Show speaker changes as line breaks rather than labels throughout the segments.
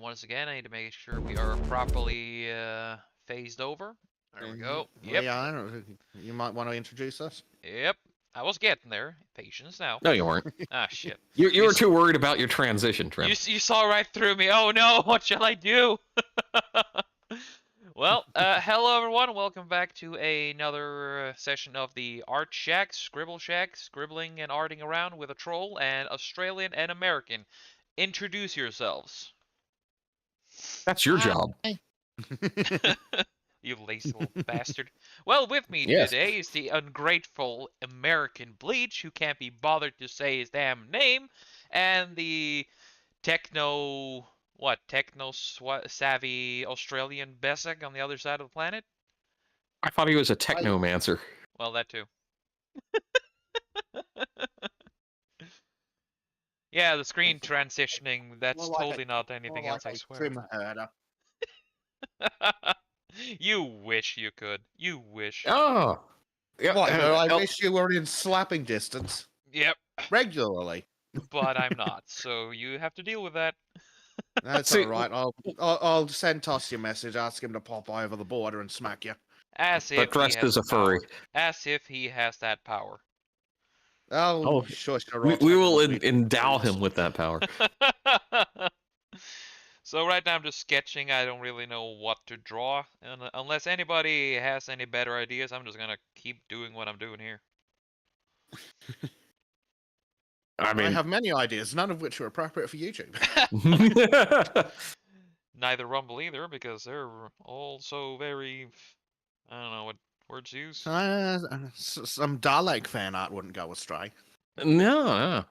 once again, I need to make sure we are properly phased over. There we go. Yep.
Yeah, you might want to introduce us.
Yep. I was getting there. Patience now.
No, you weren't.
Ah, shit.
You were too worried about your transition, Trym.
You saw right through me. Oh no, what shall I do? Well, hello everyone. Welcome back to another session of the Art Shack, Scribble Shack, scribbling and arting around with a troll and Australian and American. Introduce yourselves.
That's your job.
You lazy little bastard. Well, with me
Yes.
today is the ungrateful American Bleach, who can't be bothered to say his damn name, and the techno-savvy Australian Bessic on the other side of the planet?
I thought he was a technomancer.
Well, that too. Yeah, the screen transitioning, that's
More like
totally not anything else, I swear.
Trym herder.
You wish you could. You wish.
Oh. Yeah,
I wish you were in slapping distance
Yep,
regularly.
but I'm not, so you have to deal with that.
That's
See-
all right. I'll send Toss your message, ask him to pop over the border and smack you.
As if
but
he
dressed
has
as a
the power.
furry.
As if he has that power.
Oh, sure.
We will endow him with that power.
So right now I'm just sketching. I don't really know what to draw. And unless anybody has any better ideas, I'm just gonna keep doing what I'm doing here.
I
I
mean,
have many ideas, none of which are appropriate for YouTube.
Neither Rumble either, because they're also very... I don't know what words to use.
Some Dalek fan art wouldn't go astray.
no.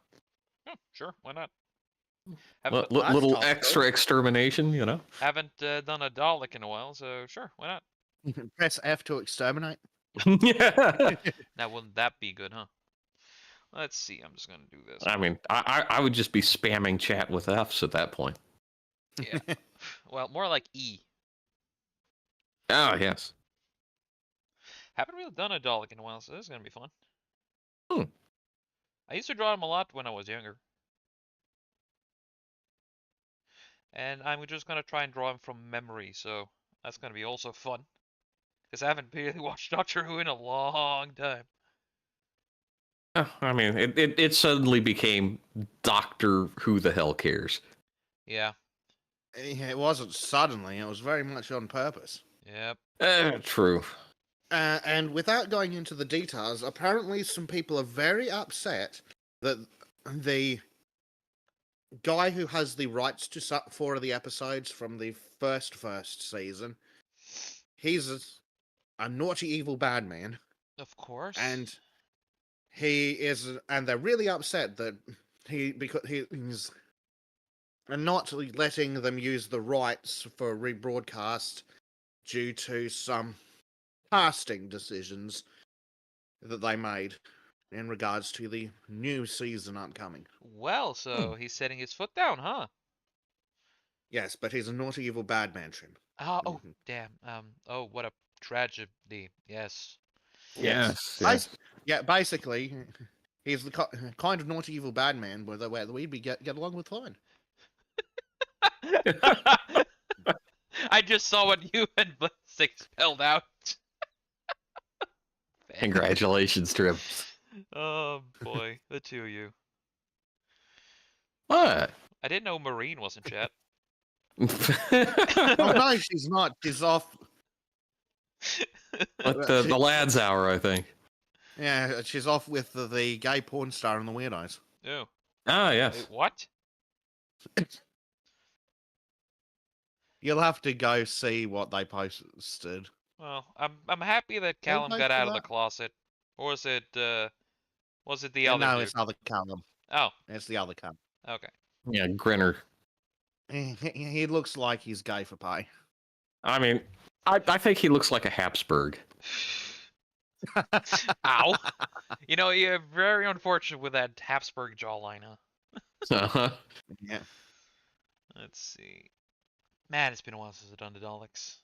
Oh, sure, why not?
that's
Little
tough,
extra
though.
extermination, you know?
Haven't done a Dalek in a while, so sure, why not?
Press F to exterminate.
Yeah.
Now, wouldn't that be good, huh? Let's see, I'm just gonna do this.
I mean, I would just be spamming chat with Fs at that point.
Yeah. Well, more like E.
Oh, yes.
Haven't really done a Dalek in a while, so this is gonna be fun.
Hmm.
I used to draw them a lot when I was younger. And I'm just gonna try and draw them from memory, so that's gonna be also fun. Because I haven't really watched Doctor Who in a long time.
I mean, it suddenly became Doctor Who the hell cares.
Yeah.
It wasn't suddenly, it was very much on purpose.
Yep.
True.
And without going into the details, apparently some people are very upset that the guy who has the rights to 4 of the episodes from the first season, he's a naughty, evil, bad man,
Of course.
and and they're really upset that because he's not letting them use the rights for rebroadcast due to some casting decisions that they made in regards to the new season upcoming.
Well, so he's setting his foot down, huh?
Yes, but he's a naughty, evil, bad man, Trym.
Oh, damn. Oh, what a tragedy. Yes.
Yes.
Yeah, basically, he's the kind of naughty, evil, bad man where we'd get along with fine.
I just saw what you and Blessing spelled out.
Congratulations, Trym.
Oh boy, the two of you.
What?
I didn't know Marine was in chat.
Oh no, she's not. She's off.
But the lad's hour, I think.
Yeah, she's off with the gay porn star and the weirdos.
Oh.
Ah, yes.
Wait, what?
You'll have to go see what they posted.
Well, I'm happy that Callum
pay
got
for
out of the
that?
closet. Or was it the
Yeah,
other
no,
dude?
it's not the Callum.
Oh,
It's the other Callum.
okay.
Yeah, Grinner.
He looks like he's gay for pay.
I mean, I think he looks like a Habsburg.
Ow. You know, you're very unfortunate with that Habsburg jawline, huh?
Uh-huh.
Yeah.
Let's see. Man, it's been a while since I've done the Daleks.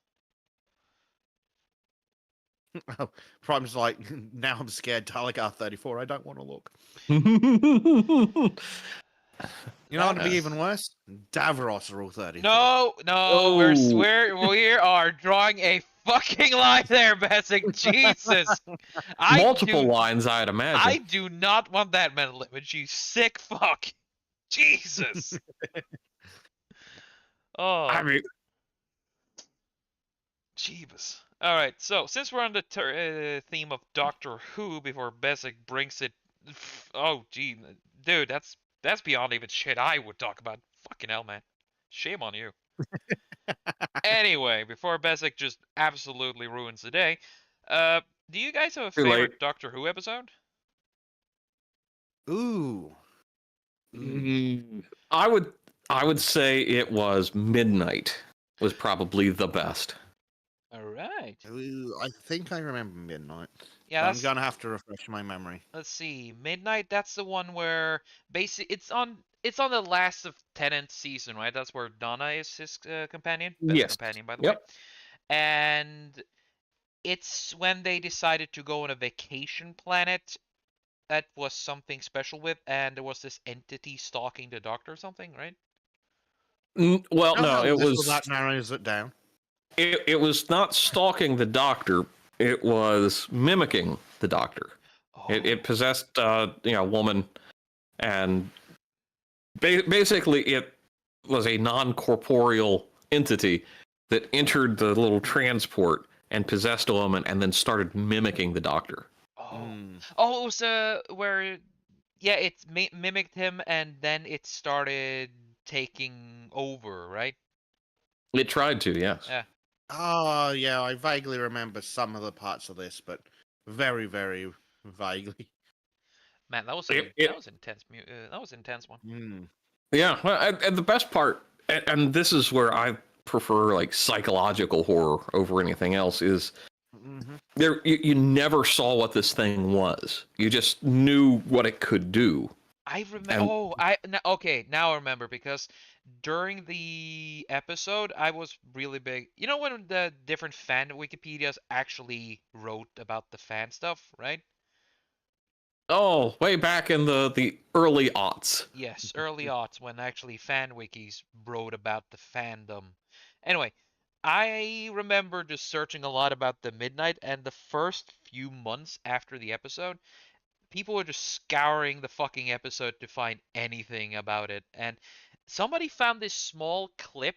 Oh, Prime's like, now I'm scared. Dalek R34. I don't want to look. You know what would be
That's-
even worse? Davros Rule 34.
No,
Oh.
we are drawing a fucking line there, Bessic. Jesus,
Multiple lines, I'd imagine.
I do not want that mental image. You sick fuck. Jesus. Oh,
I mean,
Jeebus. All right, so since we're on the theme of Doctor Who, before Bessic brings it, oh gee, dude, that's beyond even shit I would talk about. Fucking hell, man. Shame on you. Anyway, before Bessic just absolutely ruins the day, do you guys have a
Too
favorite
late.
Doctor Who episode?
Ooh.
I would say it was Midnight was probably the best.
All right.
Ooh, I think I remember Midnight.
Yeah,
I'm
that's,
gonna have to refresh my memory.
let's see. Midnight, that's the one where it's on the last of Tennant's season, right? That's where Donna is his companion, best
Yes.
companion, by the way.
Yep.
And it's when they decided to go on a vacation planet that was something special with, and there was this entity stalking the Doctor or something, right?
Well, no, it
this
was
that narrows it down.
it was not stalking the Doctor. It was mimicking the Doctor.
Oh.
It possessed a woman, and basically it was a non-corporeal entity that entered the little transport and possessed a woman, and then started mimicking the Doctor.
Oh.
Mm.
Oh, it was where, yeah, it mimicked him, and then it started taking over, right?
It tried to, yes.
Yeah.
Oh, yeah, I vaguely remember some of the parts of this, but very, very vaguely.
Man, that was
It-
that was intense. That was an intense one.
Mm.
Yeah, well, and the best part, and this is where I prefer like psychological horror over anything else, is
Mhm.
you never saw what this thing was. You just knew what it could do.
I remember.
And-
Oh, okay, now I remember, because during the episode I was really big. You know when the different fan Wikipedias actually wrote about the fan stuff, right?
Oh, way back in the early aughts.
Yes, early aughts, when actually fan wikis wrote about the fandom. Anyway, I remember just searching a lot about the Midnight, and the first few months after the episode, people were just scouring the fucking episode to find anything about it. And somebody found this small clip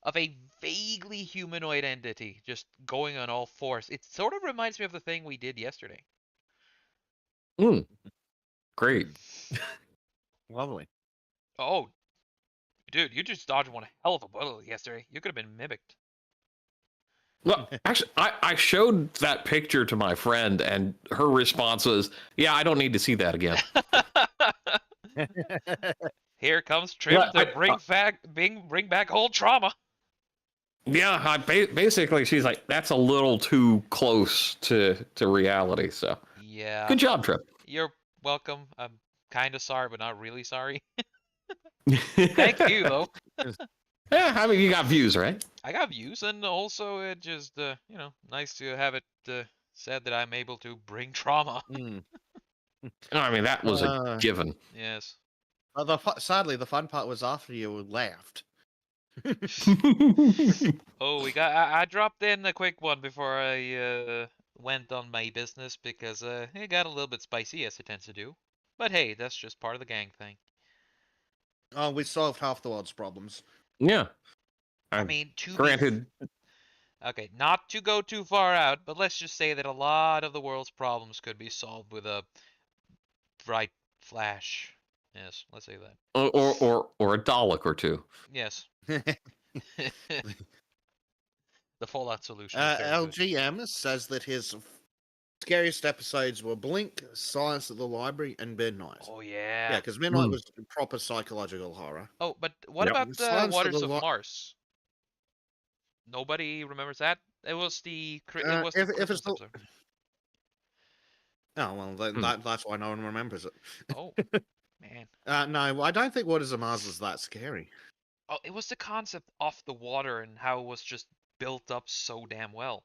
of a vaguely humanoid entity just going on all fours. It sort of reminds me of the thing we did yesterday.
Great.
Lovely.
Oh, dude, you just dodged one hell of a bullet yesterday. You could have been mimicked.
Well, actually, I showed that picture to my friend, and her response was, "Yeah, I don't need to see that again."
Here comes Trym
Well,
to bring back old trauma.
Yeah, basically, she's like, "That's a little too close to reality." So,
Yeah.
good job, Trip.
You're welcome. I'm kind of sorry, but not really sorry. Thank you, though.
Yeah, I mean, you got views, right?
I got views, and also it just, nice to have it said that I'm able to bring trauma.
Mm.
I mean, that was a given.
Yes.
Sadly, the fun part was after you laughed.
Oh, I dropped in a quick one before I went on my business, because it got a little bit spicy, as it tends to do. But hey, that's just part of the gang thing.
Oh, we solved half the world's problems.
Yeah.
I mean,
Granted,
okay, not to go too far out, but let's just say that a lot of the world's problems could be solved with a bright flash. Yes, let's say that.
or a Dalek or two.
Yes. The Fallout solution. is very good.
LGM says that his scariest episodes were Blink, Silence at the Library, and Midnight.
Oh yeah.
Yeah, because Midnight was proper psychological horror.
Oh, but what
Yep.
about the
Silence of
Waters
the
of Mars? Nobody remembers that. It was the it was the
if it's
Christmas
the-
episode.
Oh, well, that's why no one remembers it.
Oh man.
No, I don't think Waters of Mars is that scary.
Oh, it was the concept of the water and how it was just built up so damn well.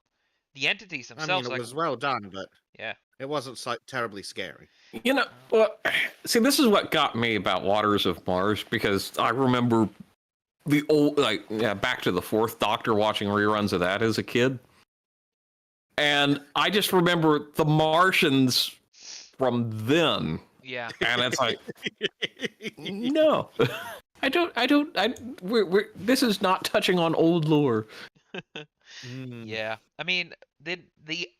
The entities
I mean,
themselves,
it
like,
was well done, but
yeah,
It wasn't so terribly scary.
You know, well, see, this is what got me about Waters of Mars, because I remember the old, like, yeah, Back to the Fourth Doctor, watching reruns of that as a kid. And I just remember the Martians from then.
Yeah.
And it's like, no, this is not touching on old lore.
Yeah. I mean,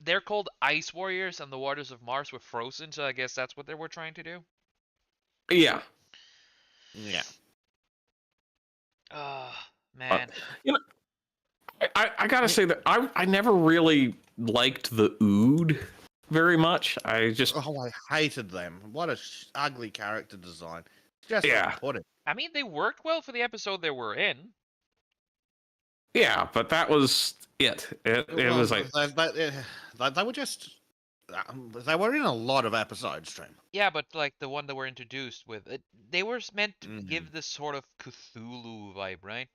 they're called Ice Warriors, and the waters of Mars were frozen, so I guess that's what they were trying to do.
Yeah.
Yeah.
Oh, man.
You know, I gotta say that I never really liked the Ood very much. I just
Oh, I hated them. What a ugly character design. Just
Yeah.
put it.
I mean, they worked well for the episode they were in.
yeah, but that was it. It was like
they were just. They were in a lot of episodes, Trym.
Yeah, but like the one that were introduced with it, they were meant to
Mhm.
give this sort of Cthulhu vibe, right?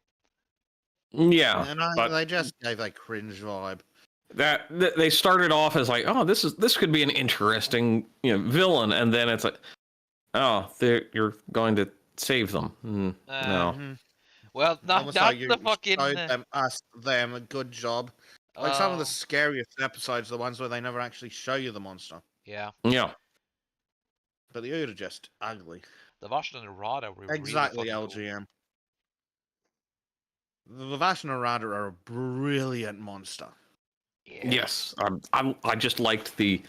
yeah,
And
but
they just gave a cringe vibe.
that they started off as like, oh, this could be an interesting villain, and then it's like, oh, you're going to save them. No.
Mhm.
Well, not
Almost like
the fucking.
showed them a good job. Like some of the scariest episodes are the ones where they never actually show you the monster.
Yeah,
Yeah.
But the Ood are just ugly.
the Vashta Nerada were
Exactly,
really fucking cool.
LGM. The Vashnarada are a brilliant monster.
Yeah.
Yes. I just liked the.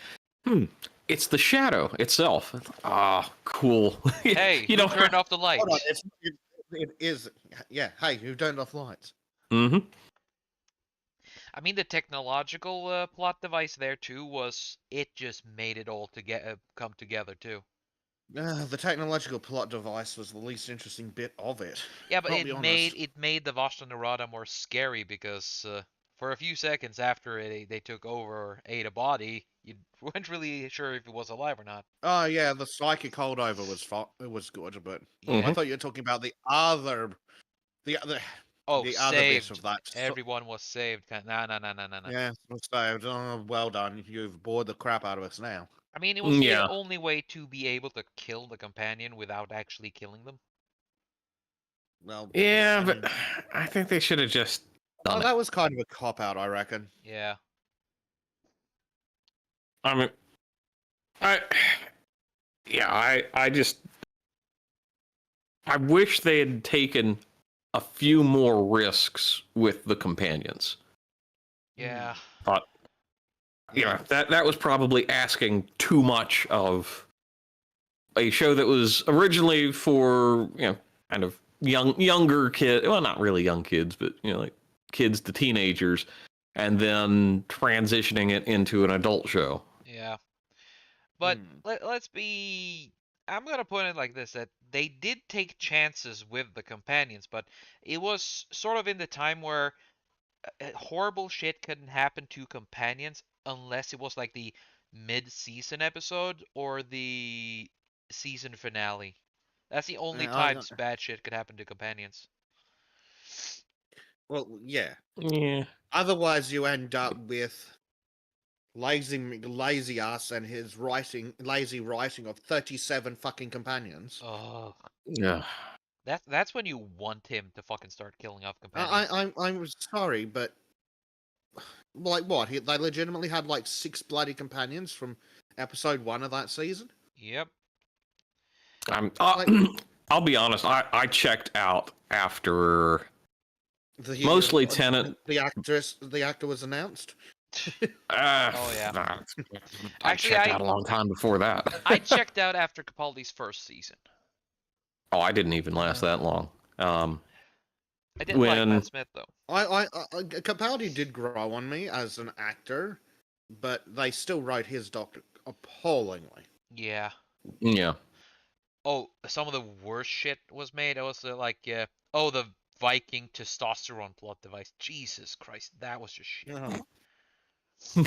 It's the shadow itself. Ah, cool.
Hey,
you know,
turned off the lights.
Hold on, it is. Yeah, hey, you turned off lights.
Mm-hmm.
I mean, the technological plot device there too was it just made it all come together too.
The technological plot device was the least interesting bit of it.
Yeah, but
I'll be honest.
it made the Vashta Nerada more scary because for a few seconds after they took over or ate a body, you weren't really sure if it was alive or not.
Oh yeah, the psychic holdover was good, but
Yeah.
I thought you were talking about the other
Oh,
the other bit
saved.
of that.
Everyone was saved. No.
Yeah, was saved. Oh, well done. You've bored the crap out of us now.
I mean, it was the
Yeah.
only way to be able to kill the companion without actually killing them.
Well,
Yeah,
I
but
mean,
I think they should have just done it.
that was kind of a cop out, I reckon.
Yeah.
I mean, I just I wish they had taken a few more risks with the companions.
Yeah.
But yeah, that was probably asking too much of a show that was originally for kind of younger kids. Well, not really young kids, but like kids to teenagers, and then transitioning it into an adult show.
Yeah. But let's be. I'm gonna put it like this: that they did take chances with the companions, but it was sort of in the time where horrible shit couldn't happen to companions unless it was like the mid-season episode or the season finale. That's the only times bad shit could happen to companions.
Well, yeah.
Yeah.
Otherwise, you end up with lazy ass and his lazy writing of 37 fucking companions.
Oh.
Yeah.
That's when you want him to fucking start killing off companions.
I'm sorry, but like what? They legitimately had like 6 bloody companions from episode 1 of that season.
Yep.
I'll be honest. I checked out after
Mostly
Tennant.
The actor was announced.
Oh yeah.
Actually, I checked out a long time before that.
I checked out after Capaldi's first season.
Oh, I didn't even last that long.
I didn't like Matt Smith though.
Capaldi did grow on me as an actor, but they still write his Doctor appallingly.
Yeah.
Yeah.
Oh, some of the worst shit was made. It was like, the Viking testosterone plot device. Jesus Christ, that was just shit.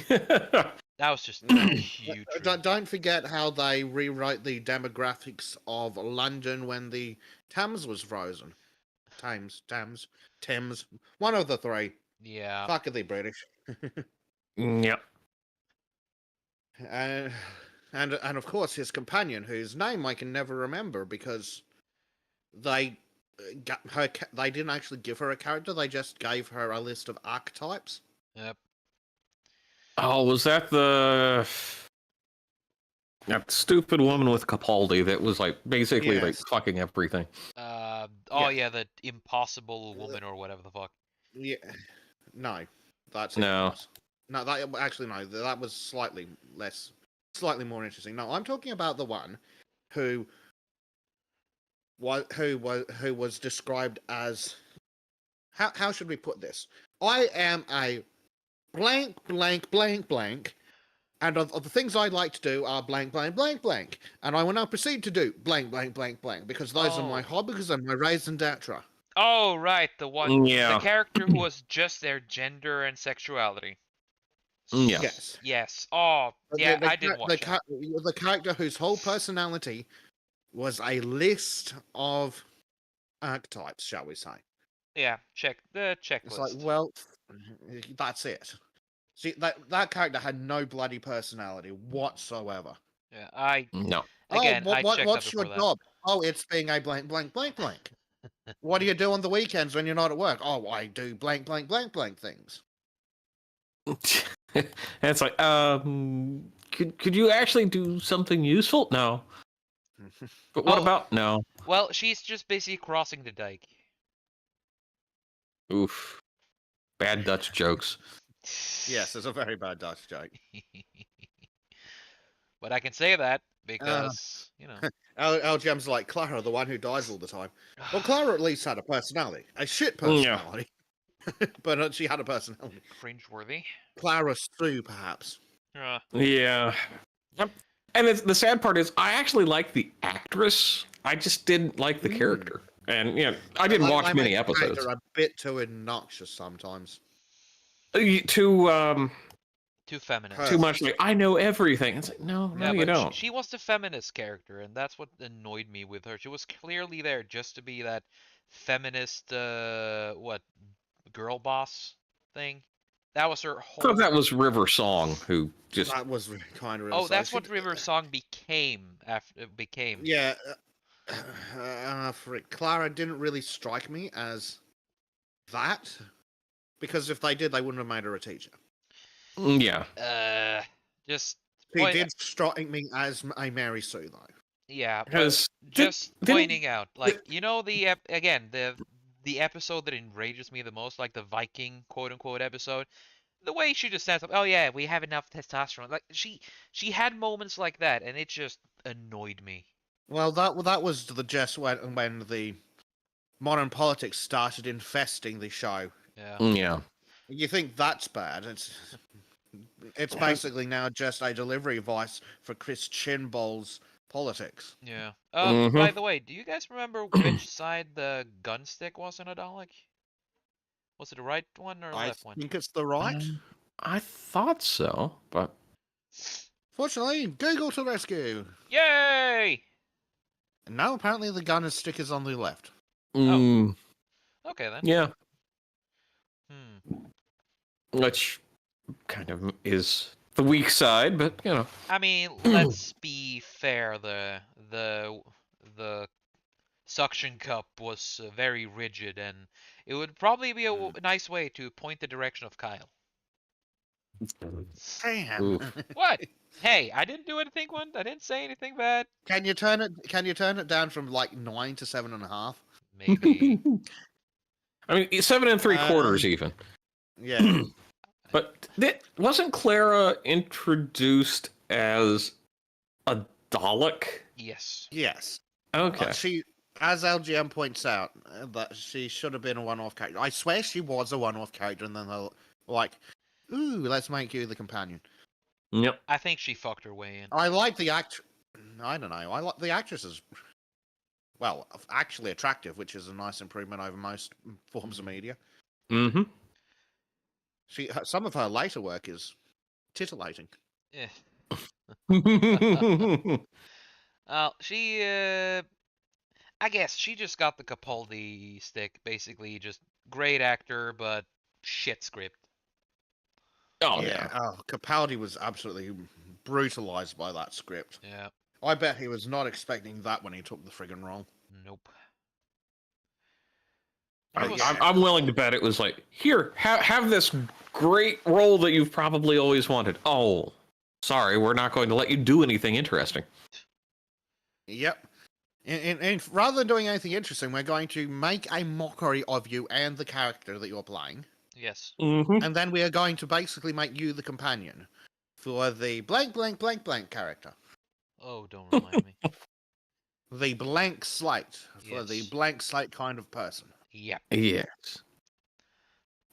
That was just huge.
Don't forget how they rewrite the demographics of London when the Thames was frozen. Thames. One of the three.
Yeah.
Fuck are they British?
Yep.
Uh, and of course his companion, whose name I can never remember because they got her. They didn't actually give her a character. They just gave her a list of archetypes.
Yep.
Oh, was that that stupid woman with Capaldi that was like basically like
Yes.
fucking everything?
Oh
Yes.
yeah, the impossible woman or whatever the fuck.
Yeah. No, that's
No.
incorrect. No, that actually no. That was slightly more interesting. No, I'm talking about the one who was described as how should we put this? I am a blank blank blank blank, and of the things I'd like to do are blank blank blank blank, and I will now proceed to do blank blank blank blank because those are my
Oh.
hobbies and my raison d'etre.
Oh right, the
Yeah.
character who was just their gender and sexuality.
Yeah.
Yes.
Yes. Oh yeah, I did watch that.
The character whose whole personality was a list of archetypes, shall we say?
Yeah, check the
It's like,
checklist.
well, that's it. See, that character had no bloody personality whatsoever.
Yeah, I
No.
again I checked out
What's your
before that.
job? Oh, it's being a blank blank blank blank. What do you do on the weekends when you're not at work? Oh, I do blank blank blank blank things.
And it's like, could you actually do something useful? No. But what
Oh.
about no?
Well, she's just basically crossing the dike.
Oof. Bad Dutch jokes.
Yes, it's a very bad Dutch joke.
But I can say that because, you know.
LGM's like Clara, the one who dies all the time. Well, Clara at least had a personality, a shit
Yeah.
personality, but she had a personality.
Cringeworthy.
Clara Sue, perhaps.
Yeah. Yep. And the sad part is, I actually like the actress. I just didn't like the character. And yeah, I didn't watch
They
many
make the
episodes.
character a bit too obnoxious sometimes.
Too
Too feminist.
Her-
too much like I know everything. It's like no,
Yeah,
you
but
don't.
she was the feminist character, and that's what annoyed me with her. She was clearly there just to be that feminist, girl boss thing. That was her
I
whole.
thought that was River Song who just
That was kind of.
Oh, that's what River Song became after became.
Yeah. Clara didn't really strike me as that, because if they did, they wouldn't have made her a teacher.
yeah.
Just
She
point.
did strike me as a Mary Sue, though.
Yeah, but
Because
just
didn't-
pointing out, like you know, again the episode that enrages me the most, like the Viking quote unquote episode. The way she just says, "Oh yeah, we have enough testosterone." Like she had moments like that, and it just annoyed me.
Well, that was just when the modern politics started infesting the show.
Yeah.
Yeah.
You think that's bad? It's basically now just a delivery device for Chris Chinbol's politics.
Yeah.
Mhm.
By the way, do you guys remember which side the gun stick was in a Dalek? Was it the right one or the
I
left one?
think it's the right.
I thought so, but
Fortunately, Google to rescue.
Yay!
And now apparently the gun and stick is on the left.
mm,
Okay then.
yeah,
Hmm.
which kind of is the weak side, but you know.
I mean, let's be fair. The suction cup was very rigid, and it would probably be a nice way to point the direction of Kyle.
Damn.
Oof.
What? Hey, I didn't do anything. I didn't say anything bad.
Can you turn it down from like 9 to 7.5?
Maybe.
I mean, 7 3/4 even.
Yeah.
But wasn't Clara introduced as a Dalek?
Yes.
Yes.
Okay.
She, as LGM points out, that she should have been a one-off character. I swear she was a one-off character, and then they're like, "Ooh, let's make you the companion."
Yep.
I think she fucked her way in.
I like the act. I don't know. I like the actress is, well, actually attractive, which is a nice improvement over most forms of media.
Mm-hmm.
Some of her later work is titillating.
Eh.
yeah.
She, I guess she just got the Capaldi stick. Basically, just great actor, but shit script.
Oh yeah.
Oh, Capaldi was absolutely brutalized by that script.
Yeah.
I bet he was not expecting that when he took the friggin' role.
Nope.
I'm willing to bet it was like, here, have this great role that you've probably always wanted. Oh, sorry, we're not going to let you do anything interesting.
Yep. And rather than doing anything interesting, we're going to make a mockery of you and the character that you're playing.
Yes.
Mm-hmm.
And then we are going to basically make you the companion for the blank, blank, blank, blank character.
Oh, don't remind me.
The blank slate for the
Yes.
blank slate kind of person.
Yep.
Yes.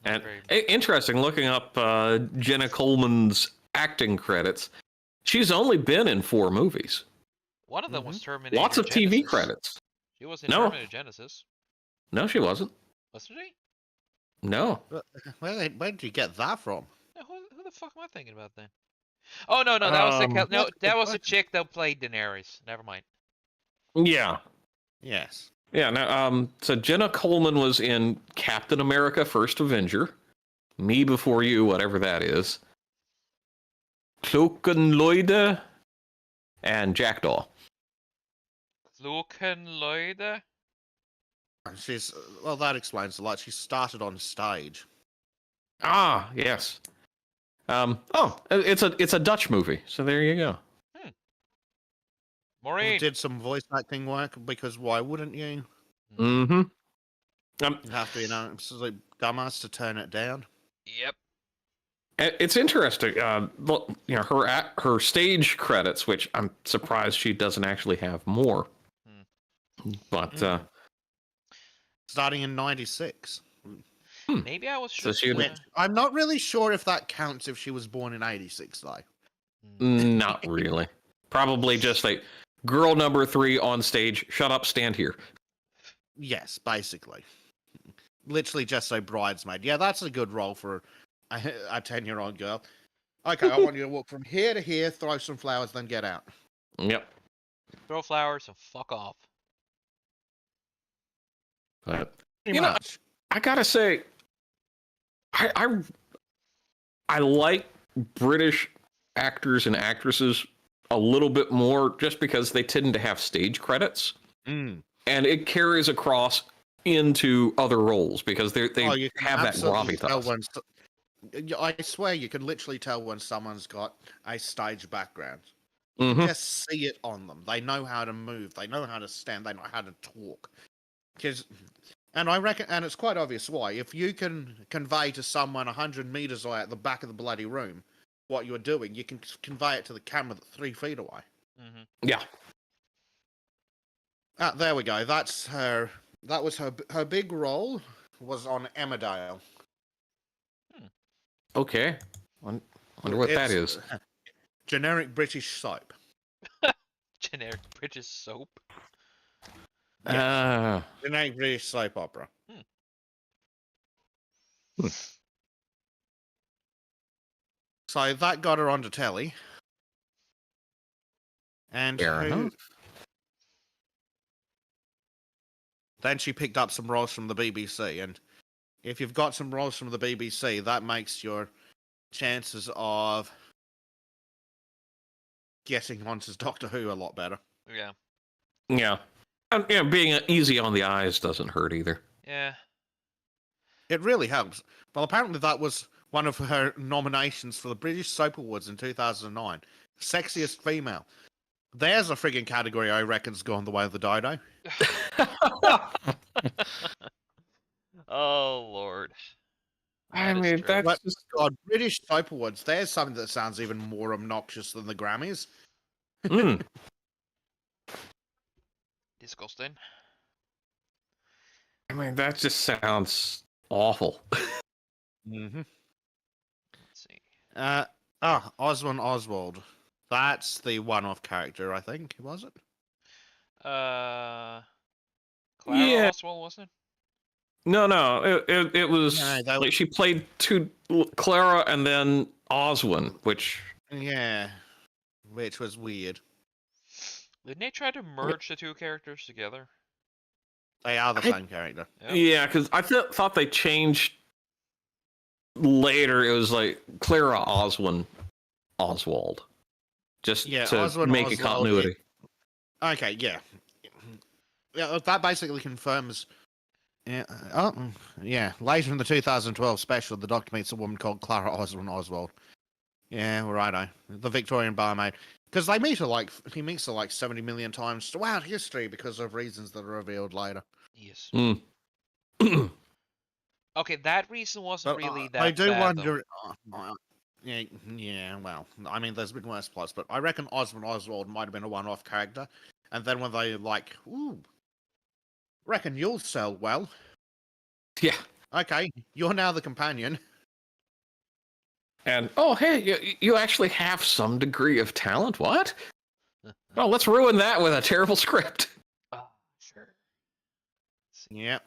Not
And
very-
interesting, looking up Jenna Coleman's acting credits, she's only been in 4 movies.
One of them was Terminator.
Lots of TV
Genesis.
credits.
She was in
No.
Terminator Genesis,
No, she wasn't.
wasn't she?
No.
Where did you get that from?
No, who the fuck am I thinking about then? Oh no, that was
That's a
that
good
was a
question.
chick that played Daenerys. Never mind.
Yeah.
Yes.
Yeah. Now, so Jenna Coleman was in Captain America: First Avenger, Me Before You, whatever that is, Cloakenloide, and Jackdaw.
Lloyd.
She's well, that explains a lot. She started on stage.
Ah, yes. It's a Dutch movie, so there you go.
Maureen.
Did some voice acting work because why wouldn't you?
Mm-hmm.
You have to be an absolute dumbass to turn it down.
Yep.
It's interesting. Look, her stage credits, which I'm surprised she doesn't actually have more. But
Starting in '96.
Maybe I was
So
just.
she would-
Which I'm not really sure if that counts if she was born in '86, though.
not really. Probably just like girl number 3 on stage. Shut up, stand here.
Yes, basically. Literally just say bridesmaid. Yeah, that's a good role for a 10-year-old girl. Okay, I want you to walk from here to here, throw some flowers, then get out.
Yep.
Throw flowers and fuck off.
But
Pretty much.
I gotta say, I like British actors and actresses a little bit more just because they tend to have stage credits, and it carries across into other roles because they
You can
have that
absolutely tell
gravitas.
when I swear you can literally tell when someone's got a stage background.
Mhm.
Just see it on them. They know how to move. They know how to stand. They know how to talk. And I reckon, and it's quite obvious why. If you can convey to someone 100 meters away at the back of the bloody room what you're doing, you can convey it to the camera 3 feet away.
Mm-hmm.
Yeah.
There we go. That's her. That was her big role. Was on Emmerdale.
Okay. Wonder what that
It's
is.
Generic British soap.
Generic British soap.
Generic British soap opera. So that got her onto telly. And
Fair enough.
then she picked up some roles from the BBC. And if you've got some roles from the BBC, that makes your chances of getting onto Doctor Who a lot better.
Yeah.
Yeah. And, being easy on the eyes doesn't hurt either.
Yeah.
It really helps. Well, apparently that was one of her nominations for the British Soap Awards in 2009. Sexiest female. There's a friggin' category I reckon's gone the way of the dodo.
Oh Lord.
I
That is
mean,
true.
that's
But,
just...
God, British Soap Awards, there's something that sounds even more obnoxious than the Grammys.
Mm.
Disgusting.
I mean, that just sounds awful.
Mm-hmm.
Let's see.
Osmond Oswald. That's the one-off character, I think, was it?
Clara
Yeah.
Oswald, wasn't it?
No, it was
No, that-
like she played Clara and then Oswin, which
Yeah. Which was weird.
Didn't they try to merge the two characters together?
They are the
I-
same character.
Yep.
yeah, because I thought they changed later. It was like Clara Oswin Oswald. just
Yeah,
to
Oswald
make a
Oswald.
continuity.
Okay, yeah. Yeah, that basically confirms. Yeah, yeah. Later in the 2012 special, the Doctor meets a woman called Clara Oswald. Yeah, righto. The Victorian barmaid. Because he meets her like 70 million times throughout history because of reasons that are revealed later.
Yes.
Mm.
Okay, that reason wasn't
But
really
I
that
do
bad though.
wonder. Yeah, well, I mean, there's been worse plots, but I reckon Oswald might have been a one-off character. And then when they reckon you'll sell well.
Yeah.
Okay, you're now the companion.
And oh, hey, you actually have some degree of talent. What? Oh, let's ruin that with a terrible script.
Oh, sure.
Yep.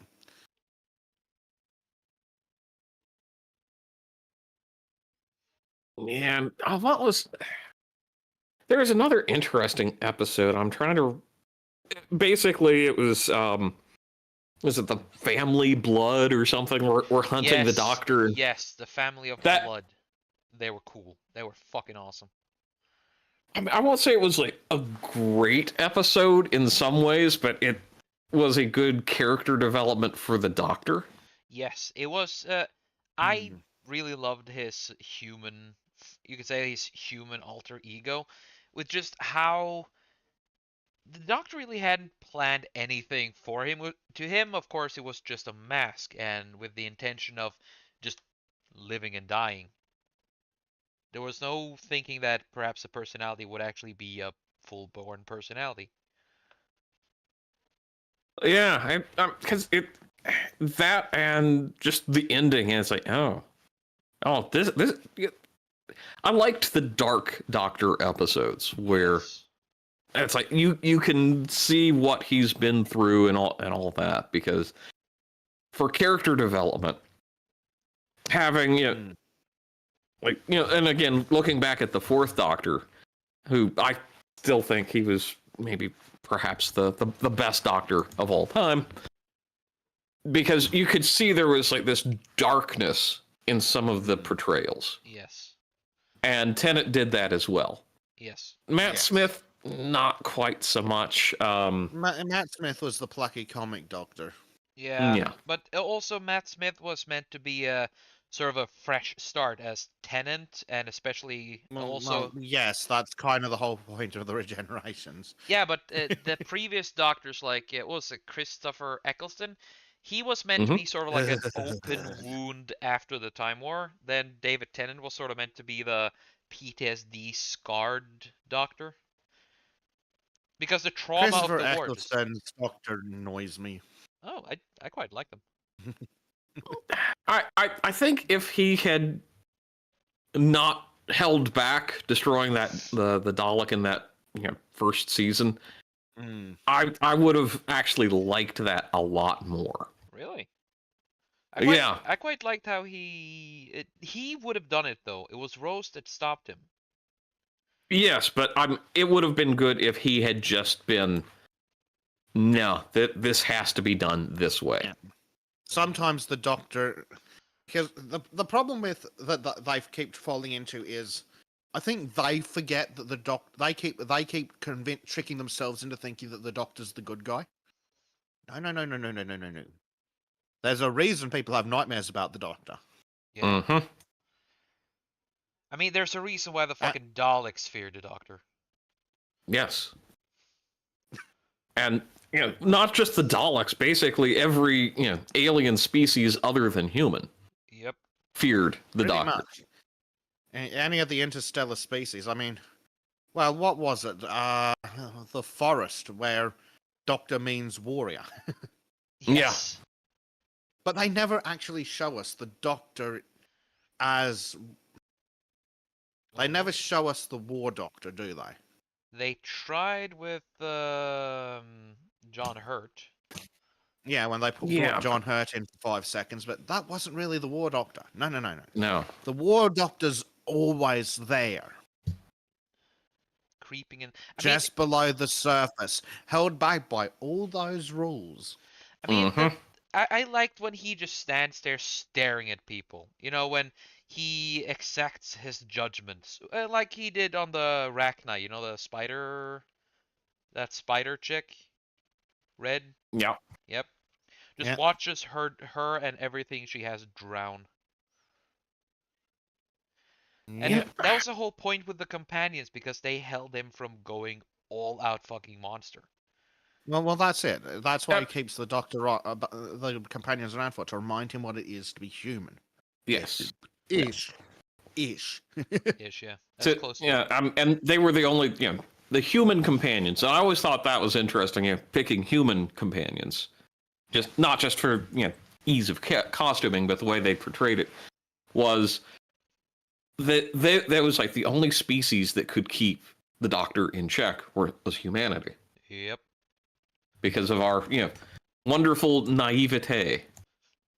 Man, oh, what was? There was another interesting episode. I'm trying to. Basically, it was it the Family Blood or something? We're hunting the Doctor. And
Yes, the Family of
that
Blood. They were cool. They were fucking awesome.
I won't say it was like a great episode in some ways, but it was a good character development for the Doctor.
Yes, it was. I really loved his human. You could say his human alter ego, with just how the Doctor really hadn't planned anything for him. To him, of course, it was just a mask, and with the intention of just living and dying. There was no thinking that perhaps a personality would actually be a full-born personality.
Yeah, because that and just the ending, and it's like, oh, this. I liked the Dark Doctor episodes where
Yes.
it's like you can see what he's been through and all that, because for character development, having and again looking back at the Fourth Doctor, who I still think he was maybe perhaps the best Doctor of all time, because you could see there was like this darkness in some of the portrayals.
Yes.
And Tennant did that as well.
Yes.
Matt Smith, not quite so much.
Matt Smith was the plucky comic doctor.
Yeah. But also Matt Smith was meant to be a sort of a fresh start as Tennant, and especially
Yes, that's kind of the whole point of the regenerations.
Yeah, but the previous Doctors, like it was Christopher Eccleston, he was meant to be sort of like an open wound after the Time War. Then David Tennant was sort of meant to be the PTSD scarred Doctor. Because the trauma
Christopher
of the war.
Eccleston's Doctor annoys me.
Oh, I quite like them.
I think if he had not held back destroying the Dalek in that first season, I would have actually liked that a lot more.
Really?
Yeah.
I quite liked how he would have done it though. It was Rose that stopped him.
Yes, but it would have been good if he had just been, no, this has to be done this way.
Yeah. Sometimes the Doctor, because the problem with that they keep falling into is, I think they forget that they keep tricking themselves into thinking that the Doctor's the good guy. No. There's a reason people have nightmares about the Doctor.
Yeah.
Mm-hmm.
I mean, there's a reason why the fucking Daleks fear the Doctor.
Yes. And not just the Daleks, basically every alien species other than human.
Yep.
Feared the
Pretty
Doctor.
much. Any of the interstellar species. I mean, well, what was it? The Forest, where Doctor means warrior.
Yes.
But they never actually show us the Doctor as. They never show us the War Doctor, do they?
They tried with John Hurt.
Yeah, when they put John Hurt in for 5 seconds, but that wasn't really the War Doctor. No.
No.
The War Doctor's always there.
Creeping in.
Just below the surface, held back by all those rules.
I mean, I liked when he just stands there staring at people. When he exacts his judgments, like he did on the Rachna, you know, the spider, that spider chick, Red.
Yeah.
Yep. Just
Yeah.
watches her and everything she has drown. And
Yep.
that was the whole point with the companions, because they held him from going all out fucking monster.
Well, that's it. That's why he
Yep.
keeps the the companions around for, to remind him what it is to be human.
Yes.
Ish.
Ish, yeah. That's
So,
close to
yeah,
it.
and they were the only, the human companions. And I always thought that was interesting, picking human companions. Just not just for, ease of costuming, but the way they portrayed it was that was like the only species that could keep the Doctor in check was humanity.
Yep.
Because of our, wonderful naivete.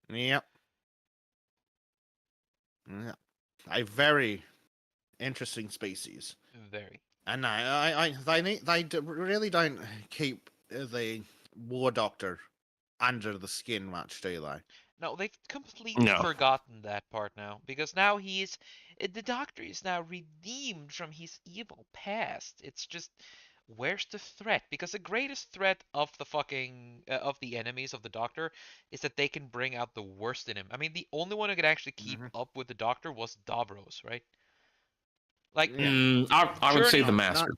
Yep. Yeah. A very interesting species.
Very.
And really don't keep the War Doctor under the skin much, do they?
No, they've completely
No.
forgotten that part now, because now the Doctor is now redeemed from his evil past. It's just, where's the threat? Because the greatest threat of the fucking of the enemies of the Doctor is that they can bring out the worst in him. I mean, the only one who could actually keep up with the Doctor was Davros, right? Like,
Yeah.
I would say
Journey,
the Master.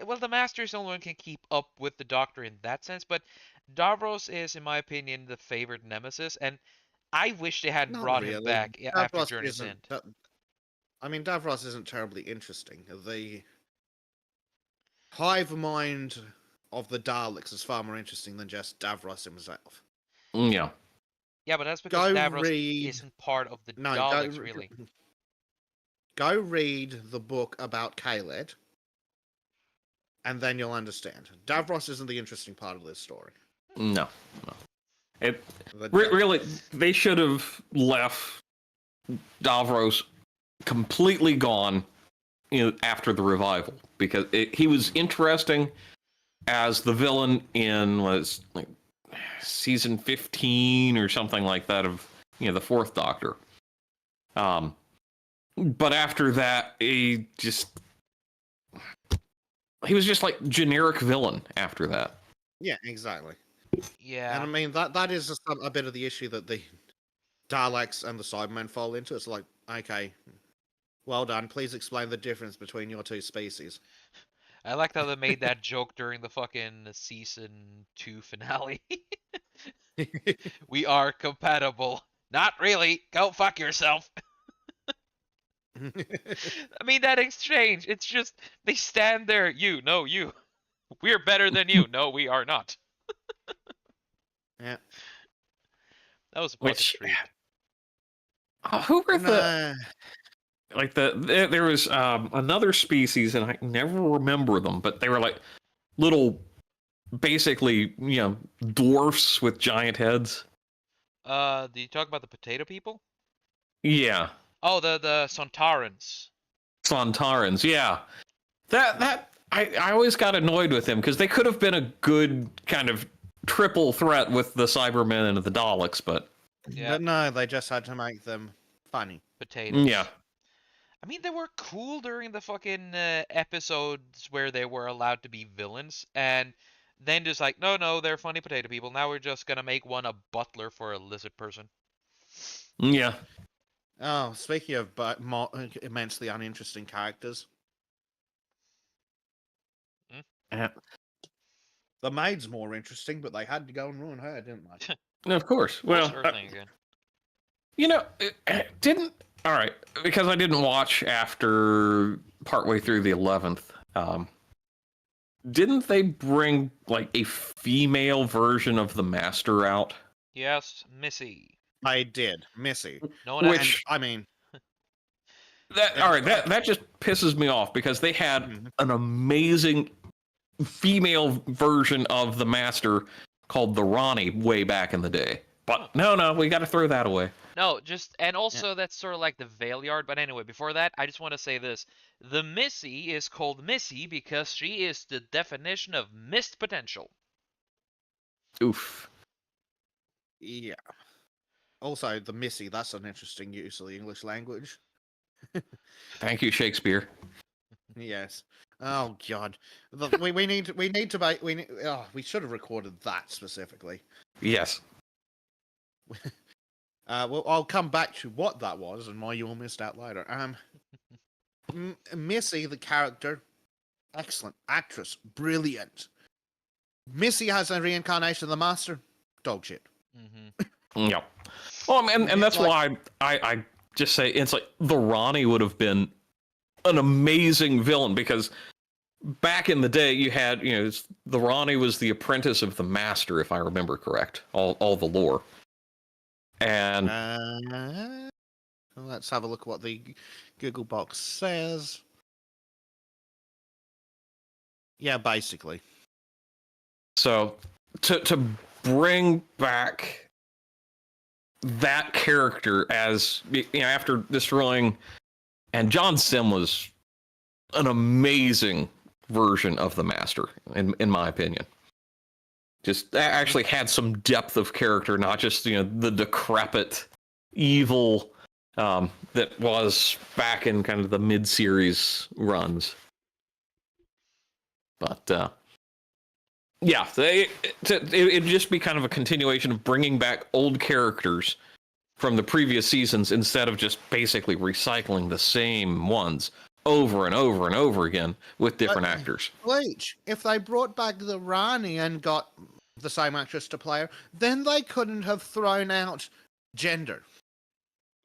well, the Master is the only one who can keep up with the Doctor in that sense, but Davros is, in my opinion, the favorite nemesis, and I wish they hadn't
Not
brought him
really.
back after
Davros
Journey's
isn't.
End.
I mean, Davros isn't terribly interesting. The hive mind of the Daleks is far more interesting than just Davros himself.
Yeah.
Yeah, but that's because
Go
Davros
read.
isn't part of the
No,
Daleks, really.
go read the book about Kaled, and then you'll understand. Davros isn't the interesting part of this story.
No. It
The
really, they should have left Davros completely gone, after the revival, because he was interesting as the villain in like season 15 or something like that of the Fourth Doctor. But after that, he was just like generic villain after that.
Yeah, exactly.
Yeah.
And I mean that is a bit of the issue that the Daleks and the Cybermen fall into. It's like, okay, well done. Please explain the difference between your two species.
I liked how they made that joke during the fucking season 2 finale. We are compatible. Not really. Go fuck yourself. I mean, that exchange, it's just, they stand there, you, no, you. We're better than you. No, we are not.
Yeah.
That was a fucking treat.
Who were
Nah.
there was another species, and I never remember them, but they were like little, basically, dwarfs with giant heads.
Do you talk about the potato people?
Yeah.
Oh, the Sontarans.
Sontarans, yeah. That I always got annoyed with them because they could have been a good kind of triple threat with the Cybermen and the Daleks, but
Yeah.
But no, they just had to make them funny.
Potatoes.
yeah.
I mean, they were cool during the fucking episodes where they were allowed to be villains, and then just like, no, they're funny potato people. Now we're just gonna make one a butler for a lizard person.
Yeah.
Oh, speaking of immensely uninteresting characters,
Yeah.
the maid's more interesting, but they had to go and ruin her, didn't they?
Of course.
What's
Well,
her thing again?
it didn't. All right, because I didn't watch after partway through the 11th. Didn't they bring like a female version of the Master out?
Yes, Missy.
I did, Missy.
No one
Which
I mean,
that just pisses me off because they had an amazing female version of the Master called the Ronnie way back in the day. But no, we got to throw that away.
No, and also that's sort of like the Veil Yard. But anyway, before that, I just want to say this: the Missy is called Missy because she is the definition of missed potential.
Oof.
yeah. Also, the Missy, that's an interesting use of the English language.
Thank you, Shakespeare.
Yes. Oh God. We need to make we should have recorded that specifically.
Yes.
Well, I'll come back to what that was and why you all missed out later. Missy, the character, excellent actress, brilliant. Missy has a reincarnation of the Master, dog shit.
Mm-hmm.
Yeah. Well, and that's why I just say it's like the Ronnie would have been an amazing villain, because back in the day you had, the Ronnie was the apprentice of the Master, if I remember correct, all the lore. And
let's have a look at what the Google box says. Yeah, basically.
So to bring back that character as, after destroying, and John Sim was an amazing version of the Master, in my opinion. Just actually had some depth of character, not just, the decrepit evil that was back in kind of the mid-series runs. But yeah, it'd just be kind of a continuation of bringing back old characters from the previous seasons instead of just basically recycling the same ones over and over and over again with different actors.
Bleach, if they brought back the Rani and got the same actress to play her, then they couldn't have thrown out gender.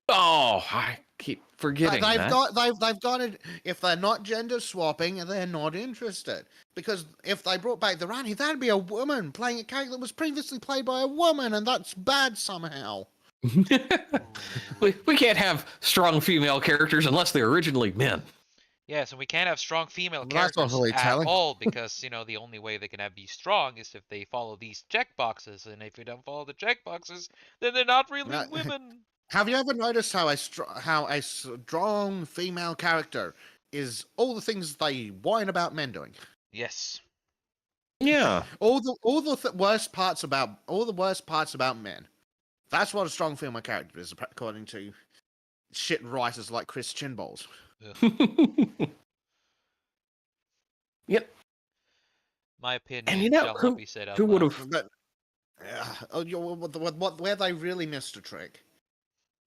Oh, I keep forgetting
they've got it. If they're not gender swapping, they're not interested. Because if they brought back the Rani, that'd be a woman playing a character that was previously played by a woman, and that's bad somehow.
we can't have strong female characters unless they're originally men.
Yes, and we can't have strong female
Well,
characters
really
at
telling.
all because, the only way they can be strong is if they follow these checkboxes, and if you don't follow the checkboxes, then they're not really women.
Have you ever noticed how a strong female character is all the things they whine about men doing?
Yes.
Yeah.
All the worst parts about men. That's what a strong female character is, according to shit writers like Chris Chinballs.
Yep.
My opinion
And
shall not be said out
who would
loud.
have? Where they really missed a trick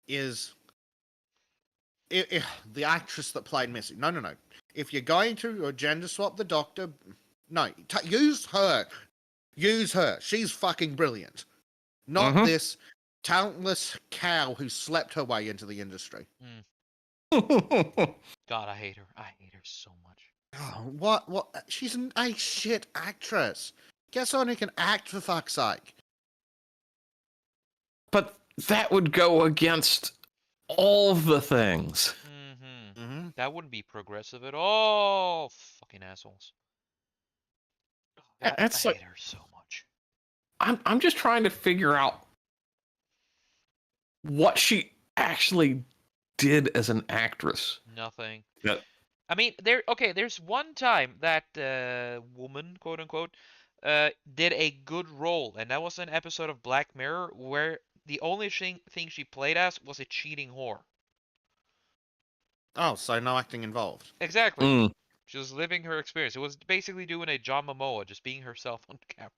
is the actress that played Missy. No. If you're going to gender swap the Doctor, no, use her. Use her. She's fucking brilliant. Not this talentless cow who slept her way into the industry.
God, I hate her. I hate her so much.
Oh, what? She's a shit actress. Get someone who can act, for fuck's sake.
But that would go against all the things.
That wouldn't be progressive at all. Fucking assholes. I hate her so much.
I'm just trying to figure out what she actually did as an actress.
Nothing.
Yeah.
I mean, there's one time that woman, quote unquote, did a good role, and that was an episode of Black Mirror where the only thing she played as was a cheating whore.
Oh, so no acting involved.
Exactly. She was living her experience. It was basically doing a John Momoa, just being herself on camera.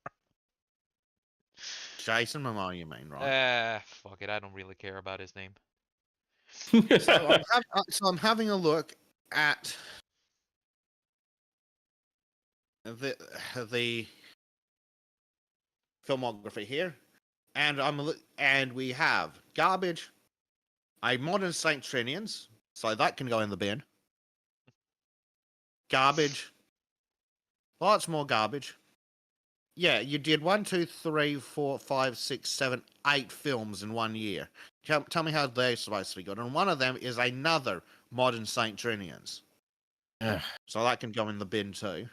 Jason Momoa, you mean, right?
Fuck it. I don't really care about his name.
So I'm having a look at the filmography here, and we have Garbage, a Modern Saint Trinians, so that can go in the bin. Garbage, lots more garbage. Yeah, you did 1, 2, 3, 4, 5, 6, 7, 8 films in 1 year. Tell me how they're supposed to be good. And one of them is another Modern Saint Trinians. So that can go in the bin too.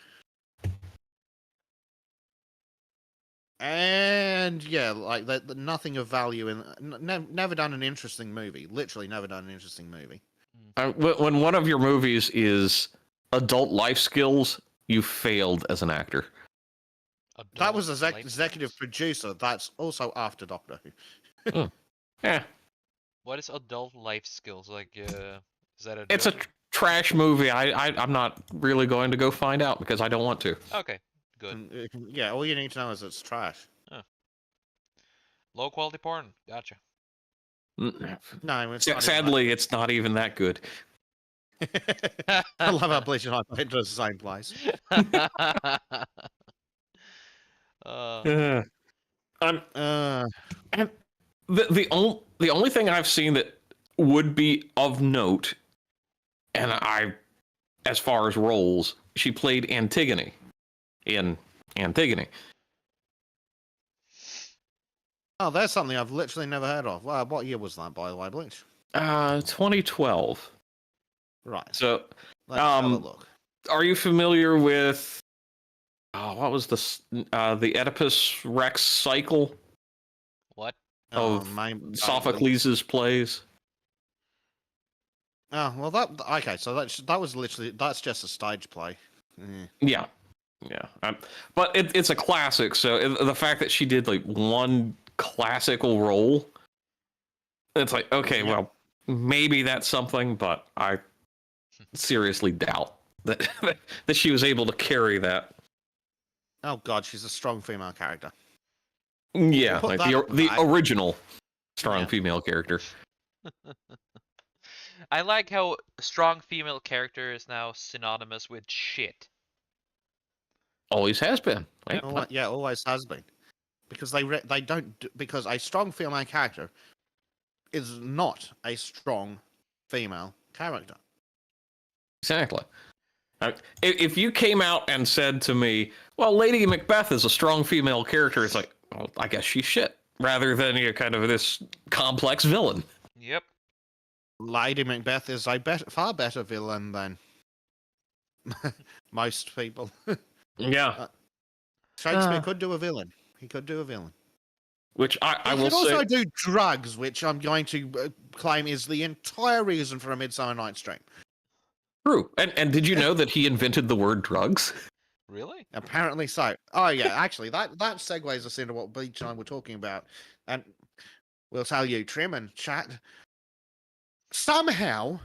And yeah, like nothing of value in. Never done an interesting movie. Literally never done an interesting movie.
When one of your movies is adult life skills, you failed as an actor.
That was executive producer. That's also after Doctor Who.
What is adult life skills? Like, is that a
It's a
joke?
trash movie. I'm not really going to go find out because I don't want to.
Okay, good.
Yeah, all you need to know is it's trash.
Low quality porn. Gotcha.
No, it's not
Sadly, it's not even that good.
I love how Bleach and I went to the same place.
uh,
I'm
Uh,
and the only thing I've seen that would be of note, and as far as roles, she played Antigone in Antigone.
oh, there's something I've literally never heard of. What year was that, by the way, Bleach?
2012.
Right.
So,
Let's have a look.
are you familiar with what was the Oedipus Rex cycle
what?
of
Vaguely.
Sophocles' plays?
Oh, well, okay. So that was literally that's just a stage play.
Yeah. But it's a classic. So the fact that she did like one classical role, it's like, okay, well, maybe that's something, but I seriously doubt that that she was able to carry that.
Oh God, she's a strong female character.
Yeah,
Put
like
that
the
back.
original strong
Yeah.
female character.
I like how strong female character is now synonymous with shit.
Always has been.
Yeah, always has been. Because they don't because a strong female character is not a strong female character.
Exactly. If you came out and said to me, well, Lady Macbeth is a strong female character, it's like, well, I guess she's shit, rather than kind of this complex villain.
Yep.
Lady Macbeth is a far better villain than most people.
Yeah.
Shakespeare could do a villain. He could do a villain.
Which I
He
will
could also
say.
do drugs, which I'm going to claim is the entire reason for A Midsummer Night's Dream.
True. And did you know that he invented the word drugs?
Really?
Apparently so. Oh yeah, actually that segues us into what Bleach and I were talking about. And we'll tell you, Trym and chat. Somehow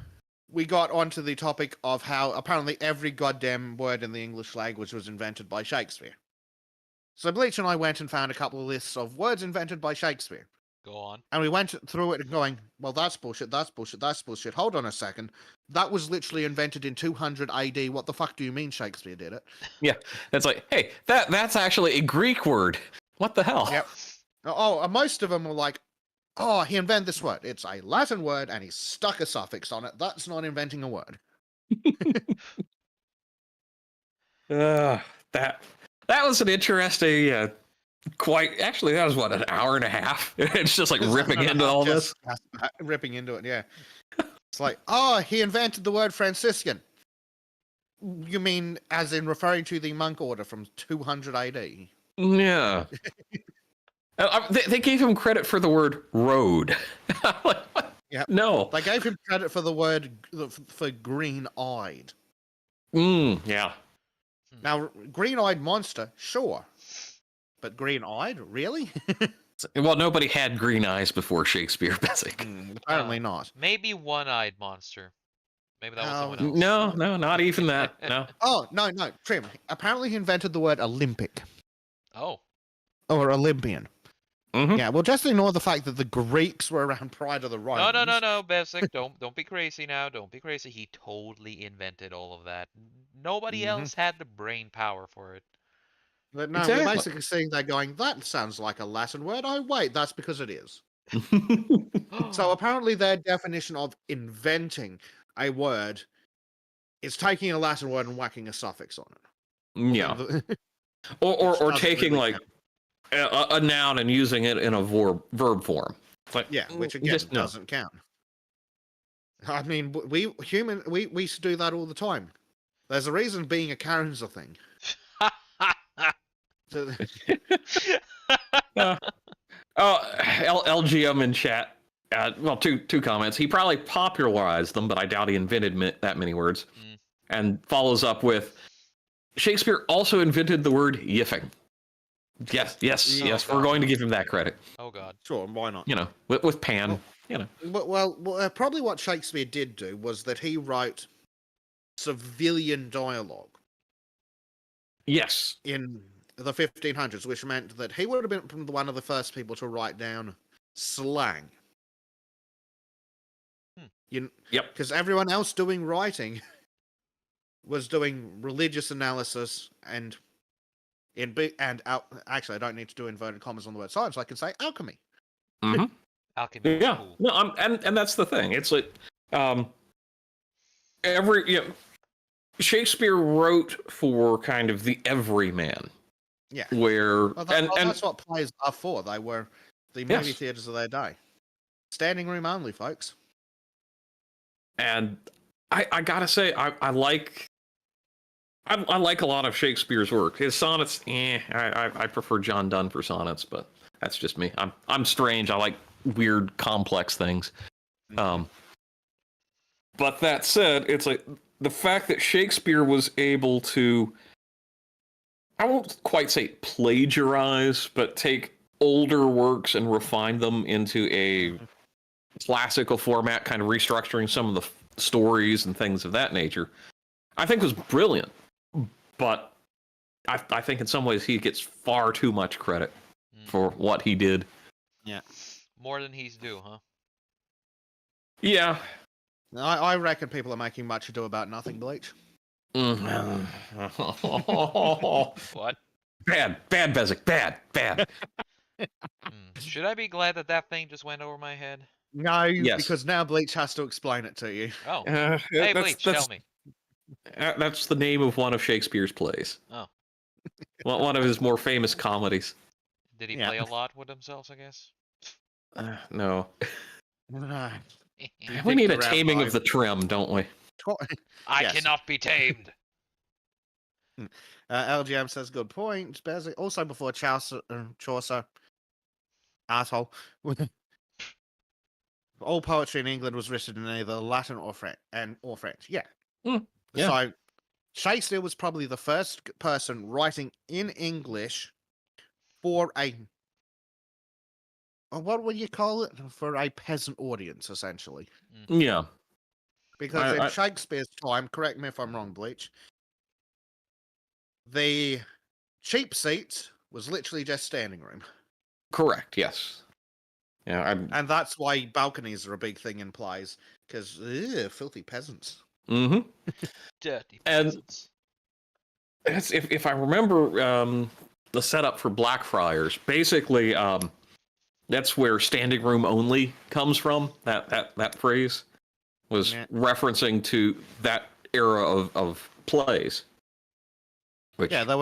we got onto the topic of how apparently every goddamn word in the English language was invented by Shakespeare. So Bleach and I went and found a couple of lists of words invented by Shakespeare.
Go on.
And we went through it and going, well, that's bullshit, that's bullshit, that's bullshit. Hold on a second. That was literally invented in 200 AD. What the fuck do you mean Shakespeare did it?
Yeah. It's like, hey, that's actually a Greek word. What the hell?
Yep. Oh, and most of them were like, oh, he invented this word. It's a Latin word and he stuck a suffix on it. That's not inventing a word.
That was an interesting actually that was what, an hour and a half. It's just like ripping into all this.
Ripping into it, yeah. It's like, oh, he invented the word Franciscan. You mean as in referring to the monk order from 200 AD?
Yeah. They gave him credit for the word road.
Yeah.
No.
They gave him credit for the word for green-eyed.
Yeah.
Now, green-eyed monster, sure. But green-eyed? Really?
Well, nobody had green eyes before Shakespeare, basically.
Apparently not.
Maybe one-eyed monster. Maybe that was someone else.
No, not even that. No.
Oh, no, Trym. Apparently he invented the word Olympic.
Oh.
Or Olympian.
Mm-hmm.
Yeah, well, just ignore the fact that the Greeks were around prior to the Romans.
No, Bevsic, don't be crazy now. Don't be crazy. He totally invented all of that. Nobody else had the brain power for it.
But no,
Exactly.
we're basically sitting there going, that sounds like a Latin word. Oh, wait, that's because it is. So apparently their definition of inventing a word is taking a Latin word and whacking a suffix on it.
Yeah. or taking
really
like a noun and using it in a verb form. Like,
yeah, which again doesn't count. I mean, we used to do that all the time. There's a reason being a Karen's a thing.
LGM in chat. Well, two comments. He probably popularized them, but I doubt he invented that many words. And follows up with, Shakespeare also invented the word yiffing. Yes,
Yeah.
yes. We're going to give him that credit.
Oh God.
Sure, why not?
You know, with Pan. You know.
Probably what Shakespeare did do was that he wrote civilian dialogue
Yes.
in the 1500s, which meant that he would have been one of the first people to write down slang.
Yep.
Because everyone else doing writing was doing religious analysis and actually, I don't need to do inverted commas on the word science. I can say alchemy.
Mm-hmm.
Alchemy was
Yeah.
cool.
No, and that's the thing. It's like Shakespeare wrote for kind of the everyman.
Yeah.
Where
that's what plays are for. They were the movie
Yes.
theaters of their day. Standing room only, folks.
And I gotta say, I like a lot of Shakespeare's work. His sonnets, I prefer John Donne for sonnets, but that's just me. I'm strange. I like weird, complex things. But that said, it's like the fact that Shakespeare was able to, I won't quite say plagiarize, but take older works and refine them into a classical format, kind of restructuring some of the stories and things of that nature, I think was brilliant. But I think in some ways he gets far too much credit for what he did.
Yeah.
More than he's due, huh?
Yeah.
I reckon people are making much ado about nothing, Bleach.
What? Bad, Bezic, bad.
Should I be glad that that thing just went over my head?
No,
Yes.
because now Bleach has to explain it to you.
Oh. Hey, Bleach, tell me.
That's the name of one of Shakespeare's plays.
Oh.
One of his more famous comedies.
Did he play a lot with himself, I guess?
No.
Right.
We need a taming of the Trym, don't we?
I cannot be tamed.
LGM says, good point. Also, before Chaucer, asshole, all poetry in England was written in either Latin or French. Yeah.
Yeah.
So Shakespeare was probably the first person writing in English for what would you call it? For a peasant audience, essentially.
Yeah.
Because in Shakespeare's time, correct me if I'm wrong, Bleach, the cheap seat was literally just standing room.
Correct, yes. Yeah,
and that's why balconies are a big thing in plays, because filthy peasants.
Mm-hmm.
Dirty peasants.
And if I remember the setup for Blackfriars, basically that's where standing room only comes from. That phrase was referencing to that era of plays. Which,
yeah, there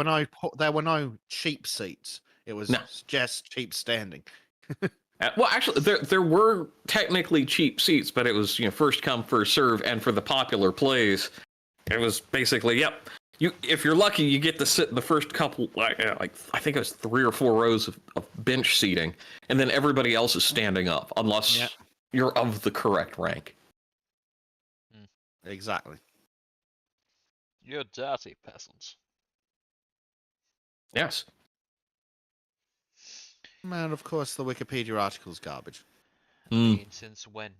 were no cheap seats. It was just cheap standing.
Well, actually, there were technically cheap seats, but it was first come first serve, and for the popular plays, it was basically if you're lucky, you get to sit in the first couple, like I think it was 3 or 4 rows of bench seating, and then everybody else is standing up, unless you're of the correct rank.
Exactly.
You're dirty peasants.
Yes.
Man, of course, the Wikipedia article's garbage.
I mean, since when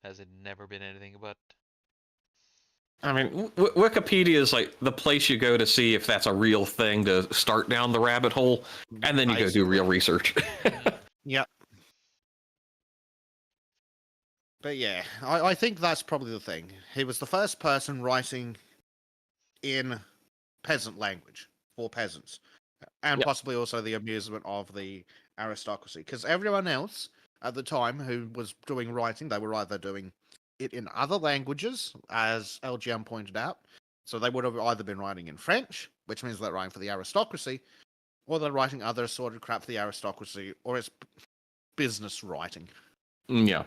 has it never been anything but?
I mean, Wikipedia is like the place you go to see if that's a real thing to start down the rabbit hole, and then you go do real research.
Yep. But yeah, I think that's probably the thing. He was the first person writing in peasant language for peasants, and possibly also the amusement of the aristocracy, because everyone else at the time who was doing writing, they were either doing it in other languages, as LGM pointed out. So they would have either been writing in French, which means they're writing for the aristocracy, or they're writing other sort of crap for the aristocracy, or it's business writing.
Yeah.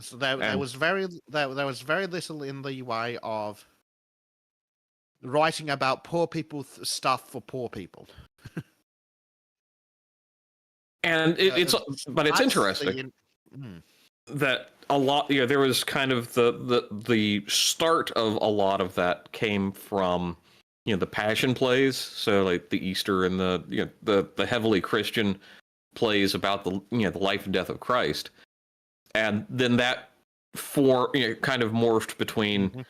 So there was very little in the way of writing about poor people stuff for poor people.
And it's interesting that a lot, there was kind of the start of a lot of that came from the Passion plays, so like the Easter and the heavily Christian plays about the life and death of Christ, and then that kind of morphed between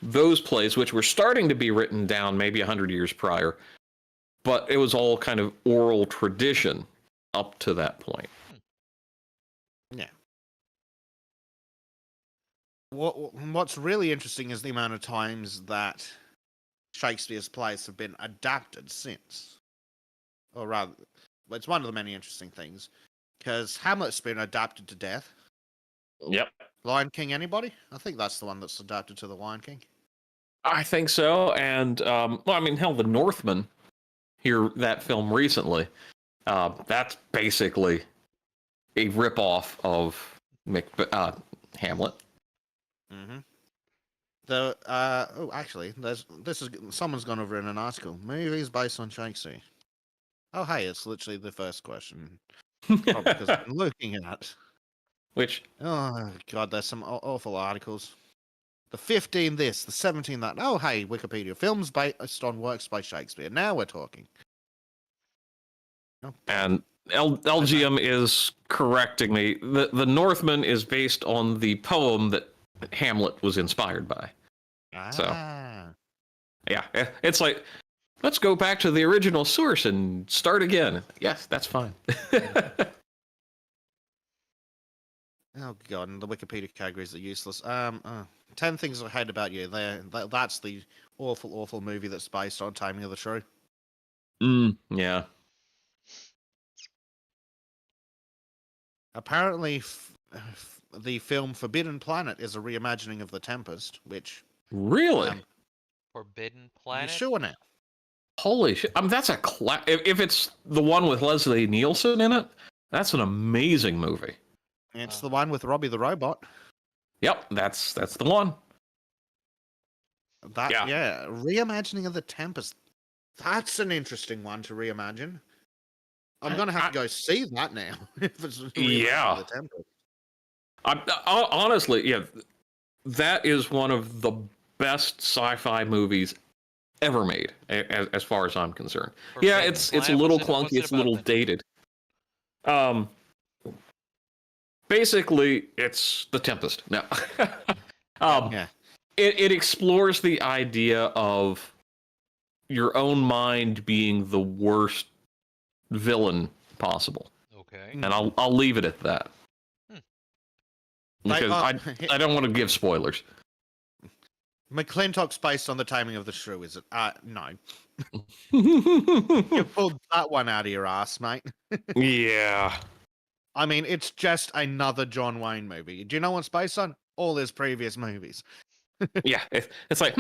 those plays, which were starting to be written down maybe 100 years prior, but it was all kind of oral tradition up to that point.
Yeah. What's really interesting is the amount of times that Shakespeare's plays have been adapted since. Or rather, it's one of the many interesting things. Because Hamlet's been adapted to death.
Yep.
Lion King, anybody? I think that's the one that's adapted to the Lion King.
I think so. And, well, I mean, hell, The Northman, that film recently, that's basically a ripoff of Hamlet.
Mm-hmm. Actually, someone's gone over in an article. Movies based on Shakespeare. Oh, hey, it's literally the first question. Probably because I've been looking at.
Which?
Oh God, there's some awful articles. The 15 this, the 17 that. Oh, hey, Wikipedia. Films based on works by Shakespeare. Now we're talking. Oh,
and LGM is correcting me. The Northman is based on the poem that Hamlet was inspired by. So, yeah, it's like, let's go back to the original source and start again. Yes, that's fine.
Oh God, and the Wikipedia categories are useless. 10 Things I Hate About You. That's the awful movie that's based on Taming of the Shrew.
Yeah.
Apparently, the film Forbidden Planet is a reimagining of The Tempest, which...
Really?
Forbidden Planet?
Sure now.
Holy shit. That's a if it's the one with Leslie Nielsen in it, that's an amazing movie.
It's the one with Robbie the Robot.
Yep, that's the one.
Yeah, reimagining of The Tempest. That's an interesting one to reimagine. I'm going to have to go see that now. If it's
yeah.
The Tempest.
Honestly, yeah, that is one of the best sci-fi movies ever made, as far as I'm concerned. Yeah, it's a little clunky, it's a little dated. Basically, it's The Tempest. No. It explores the idea of your own mind being the worst villain possible.
Okay.
And I'll leave it at that. Because I don't want to give spoilers.
McClintock's based on The Taming of the Shrew, is it? No. You pulled that one out of your ass, mate.
Yeah.
I mean, it's just another John Wayne movie. Do you know what it's based on? All his previous movies.
Yeah, it's like,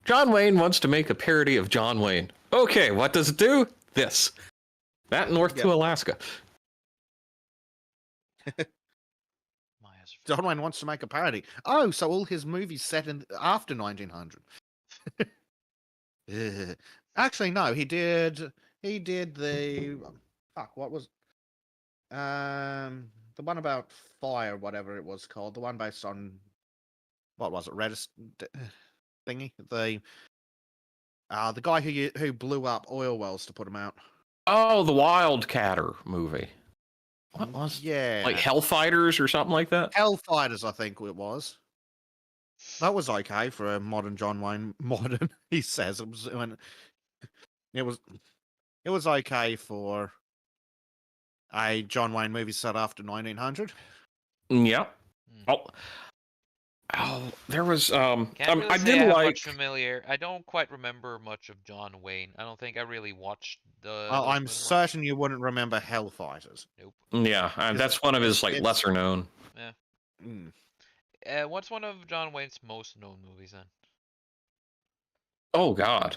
John Wayne wants to make a parody of John Wayne. Okay, what does it do? This. That north to Alaska.
John Wayne wants to make a parody. Oh, so all his movies set in after 1900. Actually, no, he did the what was the one about fire, whatever it was called, the one based on what was it, Redis thingy, the guy who blew up oil wells to put them out.
Oh, the Wildcatter movie. What was?
Yeah,
like Hellfighters or something like that.
Hellfighters, I think it was. That was okay for a modern John Wayne. Modern, he says it was okay for a John Wayne movie set after 1900.
Yep. Oh, there was
Can't really
I
say
did
I have
like
much familiar. I don't quite remember much of John Wayne. I don't think I really watched the.
I'm certain you wouldn't remember Hellfighters.
Nope.
Yeah, that's one of his lesser known.
Yeah. What's one of John Wayne's most known movies then?
Oh God.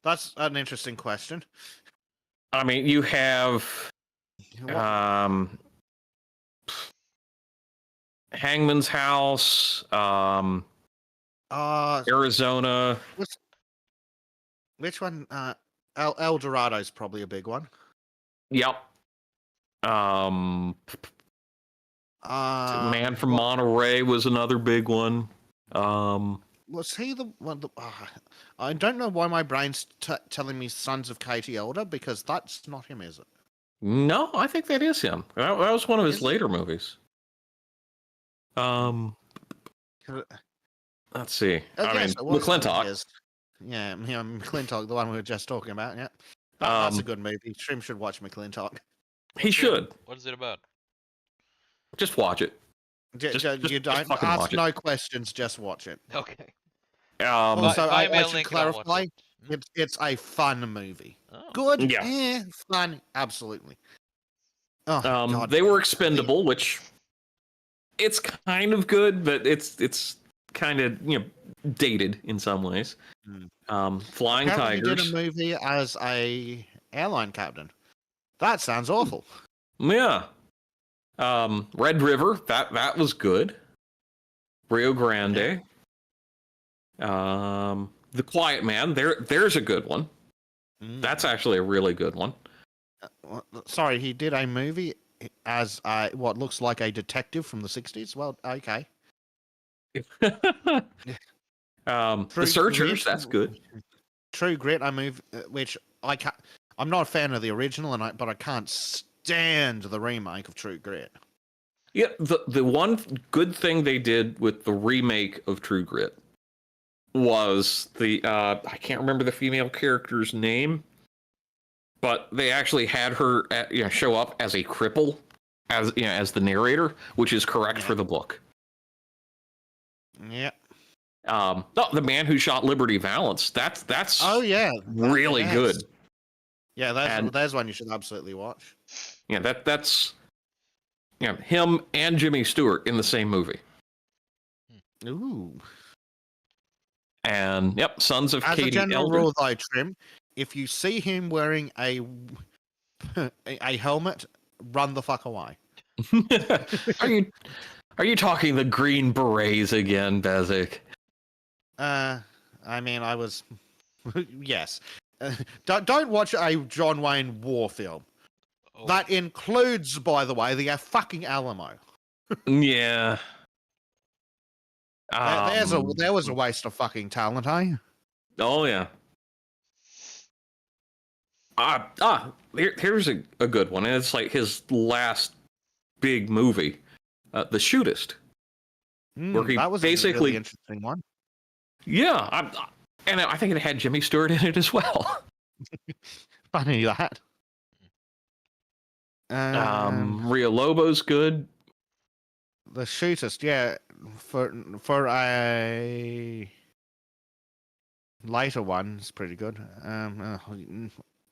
That's an interesting question.
I mean, you have Hangman's House, Arizona.
Which one? El Dorado's probably a big one.
Yep. Man from Monterey was another big one.
Was he the one? I don't know why my brain's telling me Sons of Katie Elder, because that's not him, is it?
No, I think that is him. That was one of his
Is it?
later movies.
Uh,
Let's see.
I
I
guess
mean,
it was one of
McClintock.
his. Yeah, McClintock, the one we were just talking about. Yeah, that's a good movie. Trym should watch McClintock.
He should.
What is it about?
Just watch it.
You don't
fucking
ask
watch it.
no questions, just watch it.
Okay.
Also,
Buy me
I
a
should
link and I'll watch
clarify,
it.
it's a fun movie.
Oh.
Good,
Yeah.
fun, absolutely. Oh God,
They were expendable, which it's kind of good, but it's kind of dated in some ways. Flying
apparently
Tigers.
he did a movie as a airline captain. That sounds awful.
Yeah. Red River, that was good. Rio Grande. The Quiet Man, there's a good one. That's actually a really good one.
Sorry, he did a movie as what looks like a detective from the 60s. Well, okay.
The Searchers,
Grit,
that's good.
True Grit, a movie which I can't. I'm not a fan of the original, but I can't stand the remake of True Grit.
Yeah, the one good thing they did with the remake of True Grit was the I can't remember the female character's name, but they actually had her show up as a cripple, as the narrator, which is correct for the book.
Yeah.
No, The Man Who Shot Liberty Valance. That's
oh yeah,
really good.
Yeah, there's one you should absolutely watch.
Yeah, that's him and Jimmy Stewart in the same movie.
Ooh.
And Sons of
As
Katie
a general
Elder.
rule, though, Trym, if you see him wearing a helmet, run the fuck away.
Are you talking the Green Berets again, Bezic?
I mean, I was. Yes. Don't watch a John Wayne war film.
Oh.
That includes, by the way, the fucking Alamo.
Yeah.
There was a waste of fucking talent, eh?
Oh yeah. Here's a good one, and it's like his last big movie, The Shootist. Where he
that was
basically
a really interesting one.
Yeah, and I think it had Jimmy Stewart in it as well.
Funny that.
Rio Lobo's good.
The Shootist, yeah, for a later one, it's pretty good.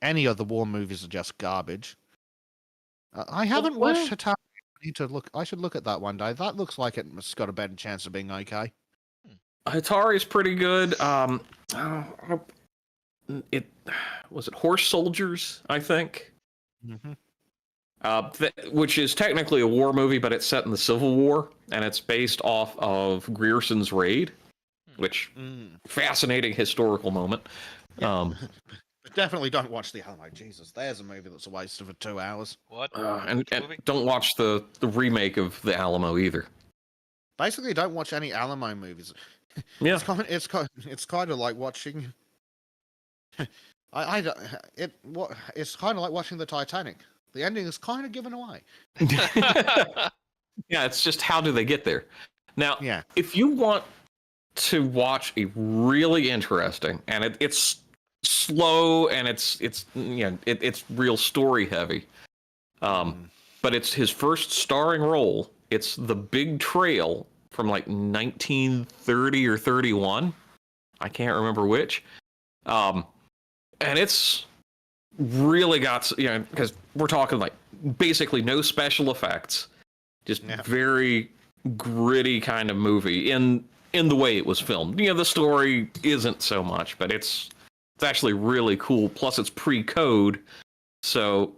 Any of the war movies are just garbage. I haven't watched Hatari. I should look at that one day. That looks like it's got a better chance of being okay.
Hatari's pretty good. It was it Horse Soldiers, I think.
Mm-hmm.
Which is technically a war movie, but it's set in the Civil War, and it's based off of Grierson's Raid, which fascinating historical moment.
Yeah. But definitely don't watch the Alamo. Jesus, there's a movie that's a waste of 2 hours.
What?
And don't watch the remake of the Alamo either.
Basically, don't watch any Alamo movies.
Yeah,
it's kind of like watching. It's kind of like watching the Titanic. The ending is kind of given away.
Yeah, it's just how do they get there? Now,
yeah.
If you want to watch a really interesting, and it's slow and it's real story heavy, but it's his first starring role. It's The Big Trail from like 1930 or 31. I can't remember which. And it's really got, because we're talking like basically no special effects, just very gritty kind of movie in the way it was filmed. The story isn't so much, but it's actually really cool. Plus it's pre-code, so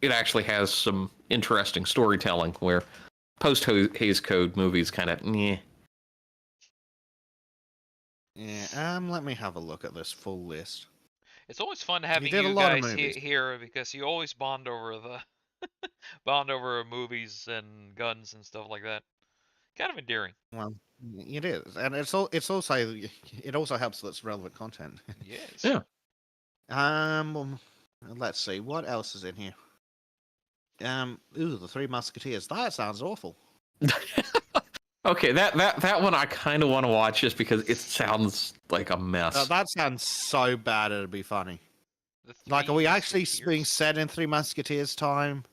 it actually has some interesting storytelling where post-Hays Code movies kind of
Yeah, let me have a look at this full list.
It's always fun having you guys here because you always bond over movies and guns and stuff like that. Kind of endearing.
Well, It is, and it's also it also helps that it's relevant content.
Yes.
Yeah.
Well, let's see what else is in here. The Three Musketeers. That sounds awful.
Okay, that one I kind of want to watch just because it sounds like a mess.
That sounds so bad it'd be funny.
The
Like, are
Three
we actually
Musketeers.
being set in Three Musketeers time?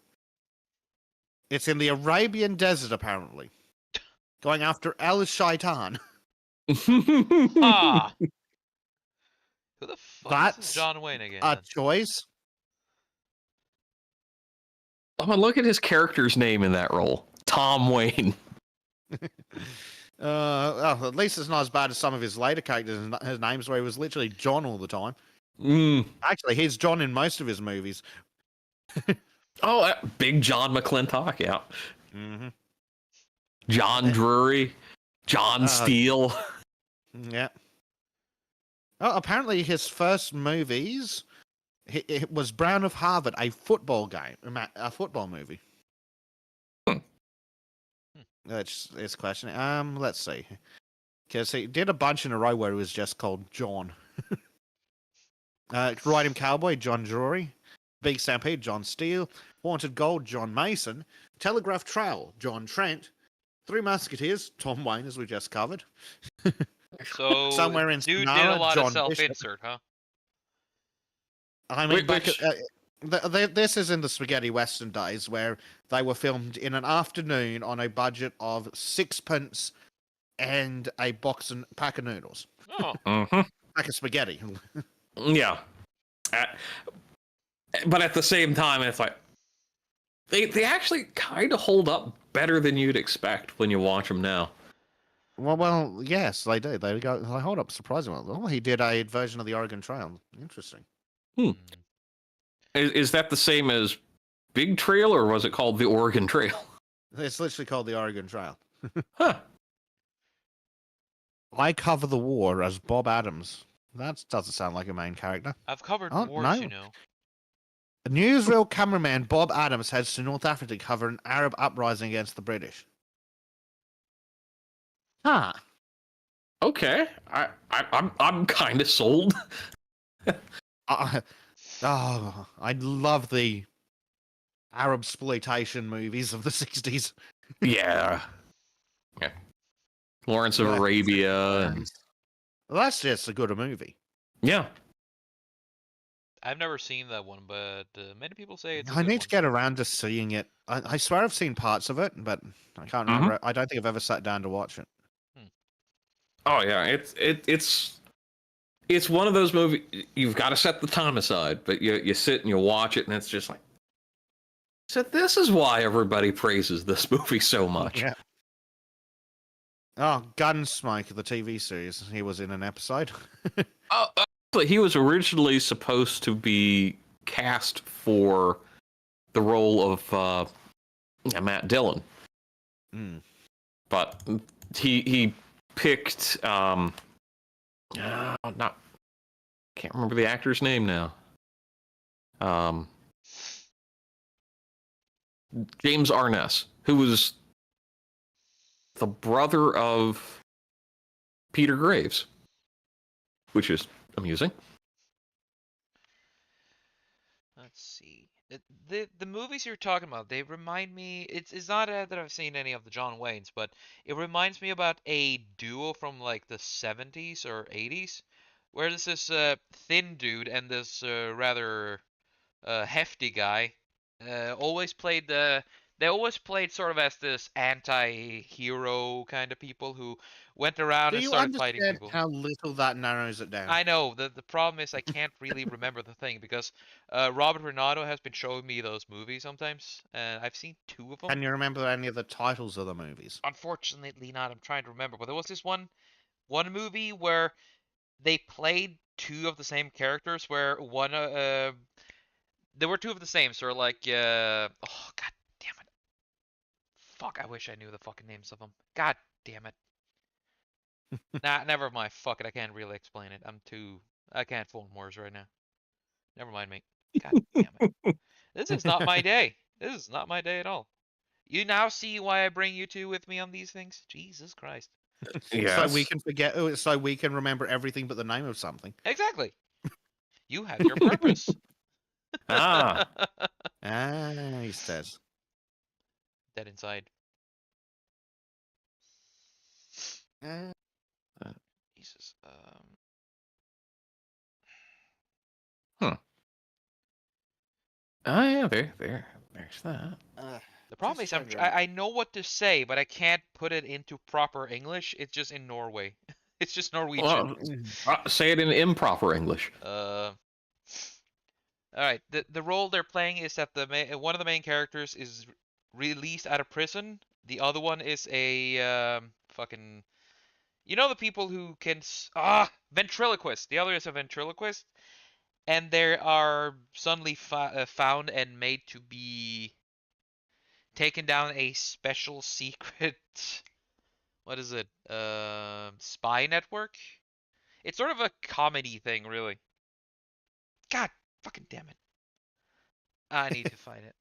It's in the Arabian desert, apparently. Going after El Shaitan.
Ah. Who the fuck is
That's
this John Wayne again?
a
then?
choice.
I'm gonna look at his character's name in that role, Tom Wayne.
Well, at least it's not as bad as some of his later characters. His names where he was literally John all the time.
Mm.
Actually, he's John in most of his movies.
Oh, Big John McClintock, yeah.
Mm-hmm.
John Drury, John Steele.
Yeah. Oh, apparently his first movies, it was Brown of Harvard, a football game, a football movie. It's questioning. Let's see. Because he did a bunch in a row where it was just called John. Ride Cowboy, John Drury. Big Stampede, John Steele. Haunted Gold, John Mason. Telegraph Trail, John Trent. Three Musketeers, Tom Wayne, as we just covered.
So
Somewhere in
dude did
Sonara,
a lot
John
of
Bishop.
self-insert, huh?
I mean,
Which-
this is in the spaghetti western days where they were filmed in an afternoon on a budget of sixpence and a pack of noodles,
Oh,
Mhm.
pack of spaghetti.
Yeah. But at the same time, it's like they actually kind of hold up better than you'd expect when you watch them now.
Well, yes, they do. They hold up surprisingly well. Oh, he did a version of the Oregon Trail. Interesting.
Is that the same as Big Trail, or was it called the Oregon Trail?
It's literally called the Oregon Trail.
Huh.
I cover the war as Bob Adams. That doesn't sound like a main character.
I've covered
Oh,
wars,
no.
you know.
Newsreel cameraman Bob Adams heads to North Africa to cover an Arab uprising against the British. Huh.
Okay. I'm kind of sold.
I love the Arab exploitation movies of the 60s.
Yeah. Lawrence of
Yeah.
Arabia. And...
Well, that's just a good movie.
Yeah.
I've never seen that one, but many people say it's a
I
good
need
one.
to get around to seeing it. I swear I've seen parts of it, but I can't remember. I don't think I've ever sat down to watch it.
Oh yeah. It's one of those movies you've got to set the time aside, but you sit and you watch it, and it's just like, so this is why everybody praises this movie so much.
Yeah. Oh, Gunsmoke, the TV series. He was in an episode.
Oh, actually, he was originally supposed to be cast for the role of Matt Dillon, but he picked not can't remember the actor's name now. James Arness, who was the brother of Peter Graves, which is amusing.
Let's see. The movies you're talking about, they remind me. It's not that I've seen any of the John Waynes, but it reminds me about a duo from like the 70s or 80s, where there's this thin dude and this rather hefty guy. They always played sort of as this anti-hero kind of people who went around
Do
and
you
started fighting
understand
people.
how little that narrows it down?
I know. The problem is I can't really remember the thing because Robert Renato has been showing me those movies sometimes, and I've seen 2 of them.
Can you remember any of the titles of the movies?
Unfortunately not. I'm trying to remember, but there was this one movie where they played 2 of the same characters where one there were 2 of the same, so like oh god damn it. Fuck, I wish I knew the fucking names of them. God damn it. Nah, never mind. Fuck it. I can't really explain it. I can't form words right now. Never mind me. God damn it. This is not my day. This is not my day at all. You now see why I bring you 2 with me on these things? Jesus Christ.
Yes.
So we can forget. So we can remember everything but the name of something.
Exactly. You have your purpose.
Ah.
He says.
Dead inside.
Uh,
Jesus.
Oh yeah, there's that.
The problem is I know what to say, but I can't put it into proper English. It's just in Norway. It's just Norwegian.
Well, say it in improper English.
All right. The role they're playing is that one of the main characters is released out of prison. The other one is a fucking, you know, the people who can ventriloquist. The other is a ventriloquist, and they are suddenly found and made to be taken down a special secret. What is it? Spy network. It's sort of a comedy thing, really. God fucking damn it! I need to find it.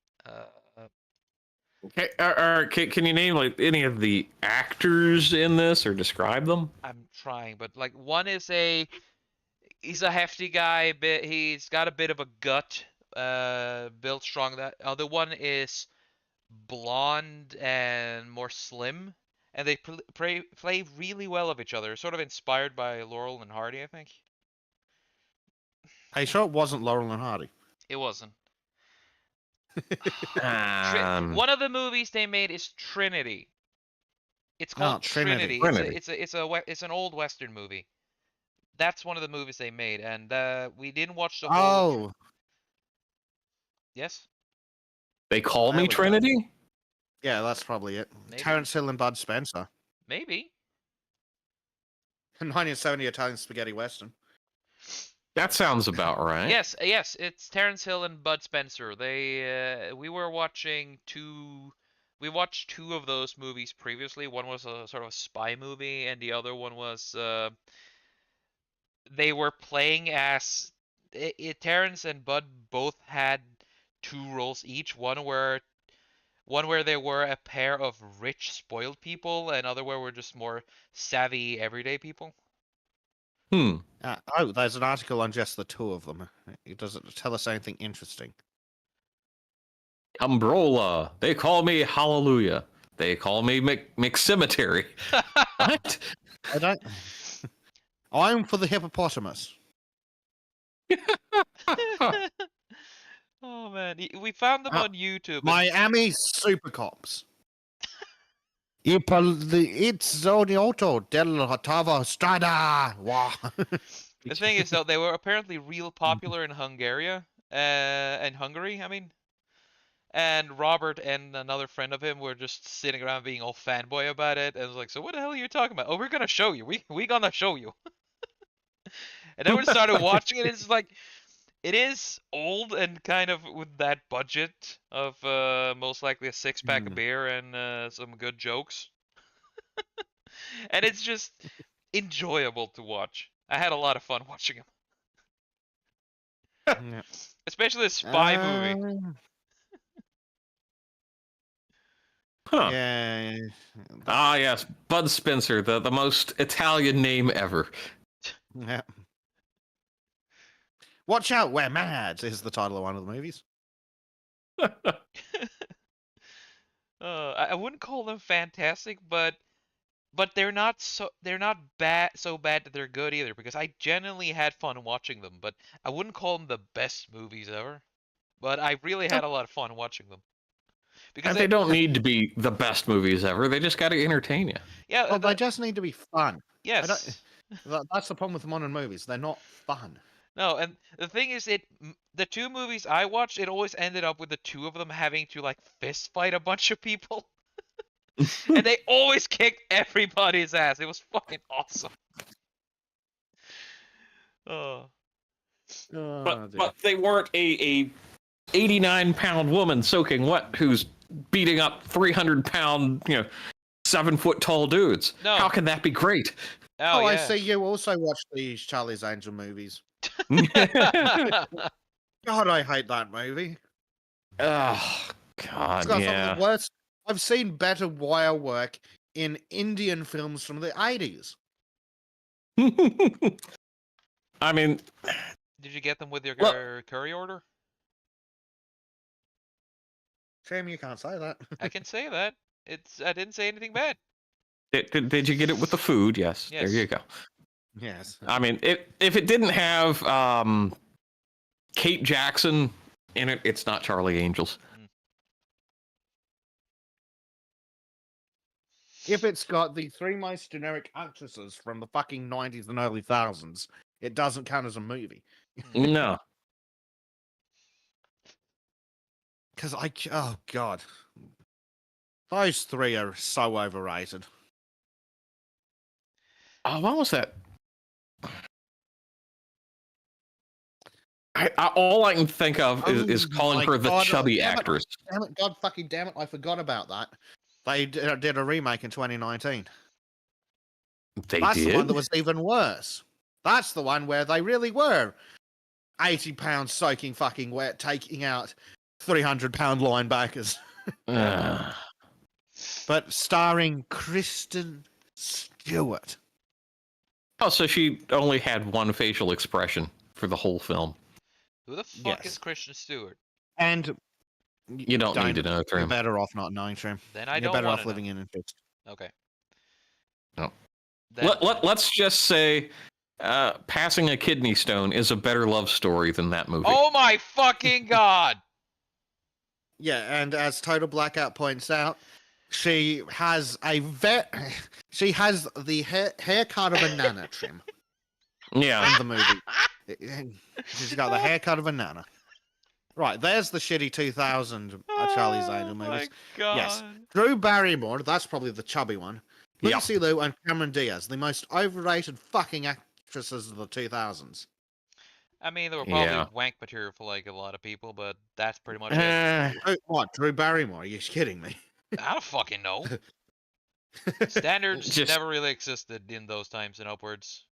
Okay, can you name like any of the actors in this or describe them?
I'm trying, but like one is he's a hefty guy, but he's got a bit of a gut, built strong. That other one is blonde and more slim, and they play really well of each other. Sort of inspired by Laurel and Hardy, I think.
Are you sure it wasn't Laurel and Hardy?
It wasn't.
Um,
One of the movies they made is Trinity. It's called
Trinity.
Trinity. It's an old Western movie. That's one of the movies they made, and we didn't watch the whole.
Oh,
Yes.
they call
There
me
we go.
Trinity.
yeah, that's probably it.
Maybe.
Terence Hill and Bud Spencer.
Maybe.
1970 Italian spaghetti western.
That sounds about right.
Yes, it's Terence Hill and Bud Spencer. We were watching two. We watched two of those movies previously. One was a sort of a spy movie, and the other one was they were playing as Terence and Bud both had two roles each. One where they were a pair of rich, spoiled people, and other where were just more savvy, everyday people.
There's an article on just the two of them. It doesn't tell us anything interesting.
Umbrola. They call me Hallelujah. They call me McCemetery. What?
I don't. I'm for the hippopotamus.
Oh man, we found them on YouTube.
Miami Super Cops. It's Zoniotto del Ottava Strada. Wow.
The thing is, though, they were apparently real popular in Hungary, I mean. And Robert and another friend of him were just sitting around being all fanboy about it, and was like, "So what the hell are you talking about? Oh, we're gonna show you. We gonna show you." And then we started watching it. It's like, it is old and kind of with that budget of most likely a 6-pack of beer and some good jokes. And it's just enjoyable to watch. I had a lot of fun watching him.
Yeah.
Especially the spy movie.
Huh.
Yeah.
Ah, yes, Bud Spencer, the most Italian name ever.
Yeah. Watch out, we're mad is the title of one of the movies.
I wouldn't call them fantastic, but they're not so bad that they're good either, because I genuinely had fun watching them, but I wouldn't call them the best movies ever. But I really had a lot of fun watching them. Because
And they don't need to be the best movies ever. They just got to entertain you.
Yeah,
Well, they just need to be fun.
yes.
That's the problem with modern movies. They're not fun.
No, and the thing is, the two movies I watched, it always ended up with the two of them having to like fist fight a bunch of people. And they always kicked everybody's ass. It was fucking awesome. Oh.
But they weren't a 89-pound woman soaking wet who's beating up 300-pound, 7-foot tall dudes.
No.
How can that be great?
Oh, yeah.
I see you also watch these Charlie's Angel movies.
Oh,
God, I hate that movie.
God,
It's got some of the worst. I've seen better wire work in Indian films from the 80s.
I mean,
Did you get them with your
Look-
curry order?
Shame you can't say that.
I can say that. I didn't say anything bad.
did you get it with the food? Yes. There
Yes.
you go.
Yes.
I mean, if it didn't have Kate Jackson in it, it's not Charlie Angels.
If it's got the three most generic actresses from the fucking 90s and early thousands, it doesn't count as a movie.
No.
Because oh god, those three are so overrated.
Oh, what was that? All I can think of is calling
my
her the
God,
chubby
damn it,
actress.
Damn it, God fucking damn it, I forgot about that. They did a remake in 2019.
They
That's
did.
the one that was even worse. That's the one where they really were 80 pounds soaking fucking wet, taking out 300-pound linebackers. But starring Kristen Stewart.
Oh, so she only had one facial expression for the whole film.
Who the fuck
Yes.
is Christian Stewart?
And
You don't need to know,
You're
Trym.
better off not knowing, Trym.
Then I
You're
don't
better
want
off
to
living in Infest.
Okay.
No.
Then,
Let's just say Passing a Kidney Stone is a better love story than that movie.
Oh my fucking god!
Yeah, and as Total Blackout points out, she has she has the haircut of a nana, Trym,
Yeah.
in the movie. She's got the haircut of a nana. Right, there's the shitty 2000 Charlie's Angel
Oh my
movies.
god.
Yes. Drew Barrymore, that's probably the chubby one.
Yep.
Lucy Liu and Cameron Diaz, the most overrated fucking actresses of the 2000s.
I mean, they were probably
Yeah.
wank material for like a lot of people, but that's pretty much it.
What, Drew Barrymore? Are you kidding me?
I don't fucking know. Standards
Just-
never really existed in those times and upwards.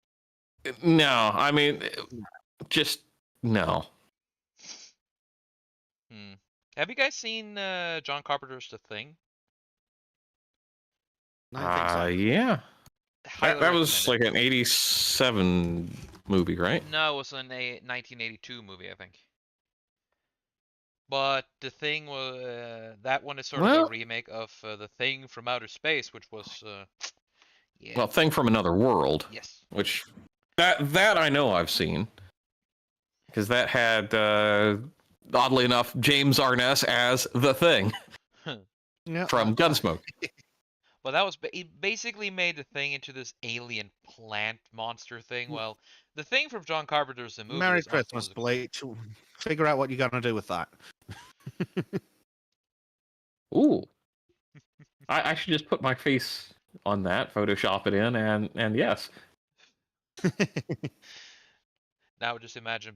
No, I mean, just no.
Have you guys seen John Carpenter's The Thing?
I think so.
Yeah.
Highly
That was
recommend
like an 87 movie, right?
it. No, it was a 1982 movie, I think. But The Thing was that one is sort of
Well-
a remake of The Thing from Outer Space, which was yeah.
Well, Thing from Another World,
Yes.
which that I know I've seen, because that had oddly enough James Arness as the Thing
Yeah,
from Gunsmoke.
But that was it basically made The Thing into this alien plant monster thing. Well, The Thing from John Carpenter's the movie.
Merry
was not
Christmas,
supposed to-
Bleach. Figure out what you're gonna do with that.
Ooh, I should just put my face on that, Photoshop it in, and yes.
Now just imagine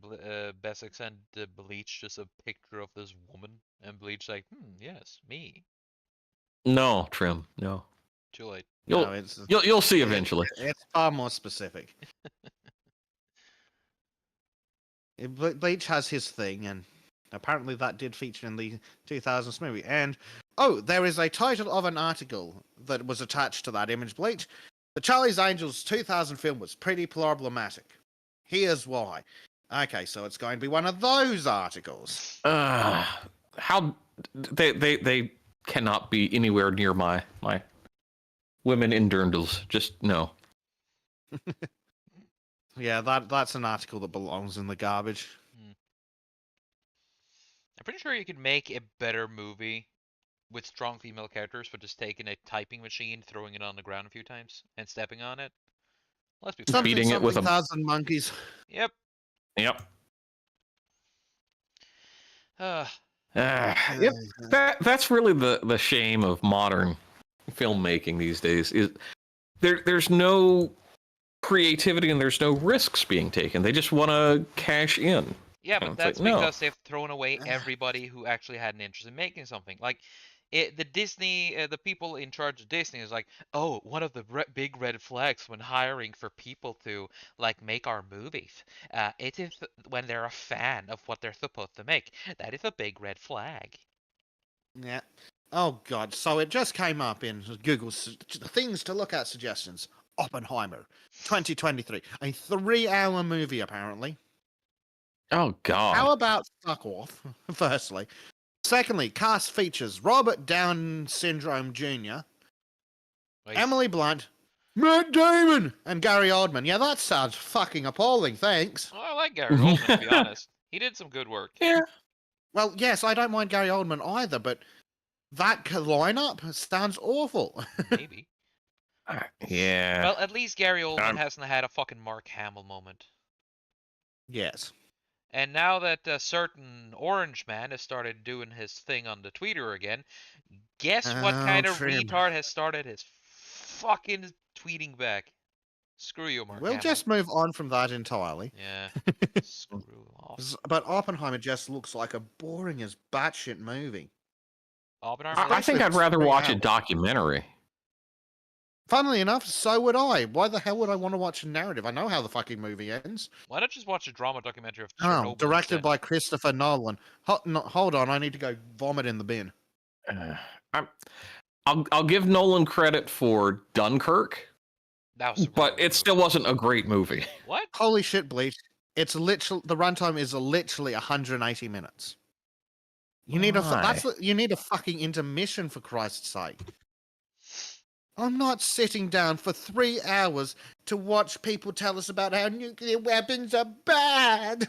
Bessex and Bleach just a picture of this woman, and Bleach like, yes, me.
No, Trym, no.
Too late.
You'll
No, it's
you'll see eventually.
it's far more specific. Bleach has his thing, and apparently that did feature in the 2000s movie. And oh, there is a title of an article that was attached to that image. Bleach, the Charlie's Angels 2000 film was pretty problematic. Here's why. Okay, so it's going to be one of those articles.
How they cannot be anywhere near my women in dirndls. Just no.
Yeah, that's an article that belongs in the garbage.
I'm pretty sure you could make a better movie with strong female characters, but just taking a typing machine, throwing it on the ground a few times, and stepping on it. Let's be fair.
Something- beating it with a-
1,000 monkeys.
Yep.
Yep.
Uh,
Yep. That's really the shame of modern filmmaking these days. Is there's no creativity and there's no risks being taken. They just want to cash in.
yeah,
And
but
it's
that's
like, no.
because they've thrown away everybody who actually had an interest in making something. Like, the Disney, the people in charge of Disney is like, oh, one of the big red flags when hiring for people to like make our movies, it is when they're a fan of what they're supposed to make. That is a big red flag.
Yeah. Oh god! So it just came up in Google's things to look at suggestions. Oppenheimer, 2023, a 3-hour movie apparently.
Oh God.
How about fuck off? Firstly, secondly, cast features Robert Down Syndrome Jr.,
Wait.
Emily Blunt, Matt Damon, and Gary Oldman. Yeah, that sounds fucking appalling. Thanks.
Well, I like Gary Oldman, to be honest. He did some good work.
Yeah.
Well, yes, I don't mind Gary Oldman either, but that lineup sounds awful.
Maybe.
Yeah.
Well, at least Gary Oldman
Um,
hasn't had a fucking Mark Hamill moment.
Yes.
And now that a certain orange man has started doing his thing on the Twitter again, guess what
Oh,
kind of
Trym.
retard has started his fucking tweeting back? Screw you, Mark
We'll
Hamill.
just move on from that entirely.
Yeah. Screw off.
But Oppenheimer just looks like a boring as batshit movie.
Oppenheimer.
I think I'd rather
Especially
watch a
3 hours.
documentary.
Funnily enough, so would I. Why the hell would I want to watch a narrative? I know how the fucking movie ends.
Why not just watch a drama documentary of
Oh,
Chernobyl
directed
instead?
by Christopher Nolan. Hold on, I need to go vomit in the bin.
I'll give Nolan credit for Dunkirk,
That was a
but
really good
it still
movie.
wasn't a great movie.
What?
Holy shit, Bleach. It's literal. The runtime is literally 180 minutes. You need
Why?
you need a fucking intermission for Christ's sake. I'm not sitting down for 3 hours to watch people tell us about how nuclear weapons are bad.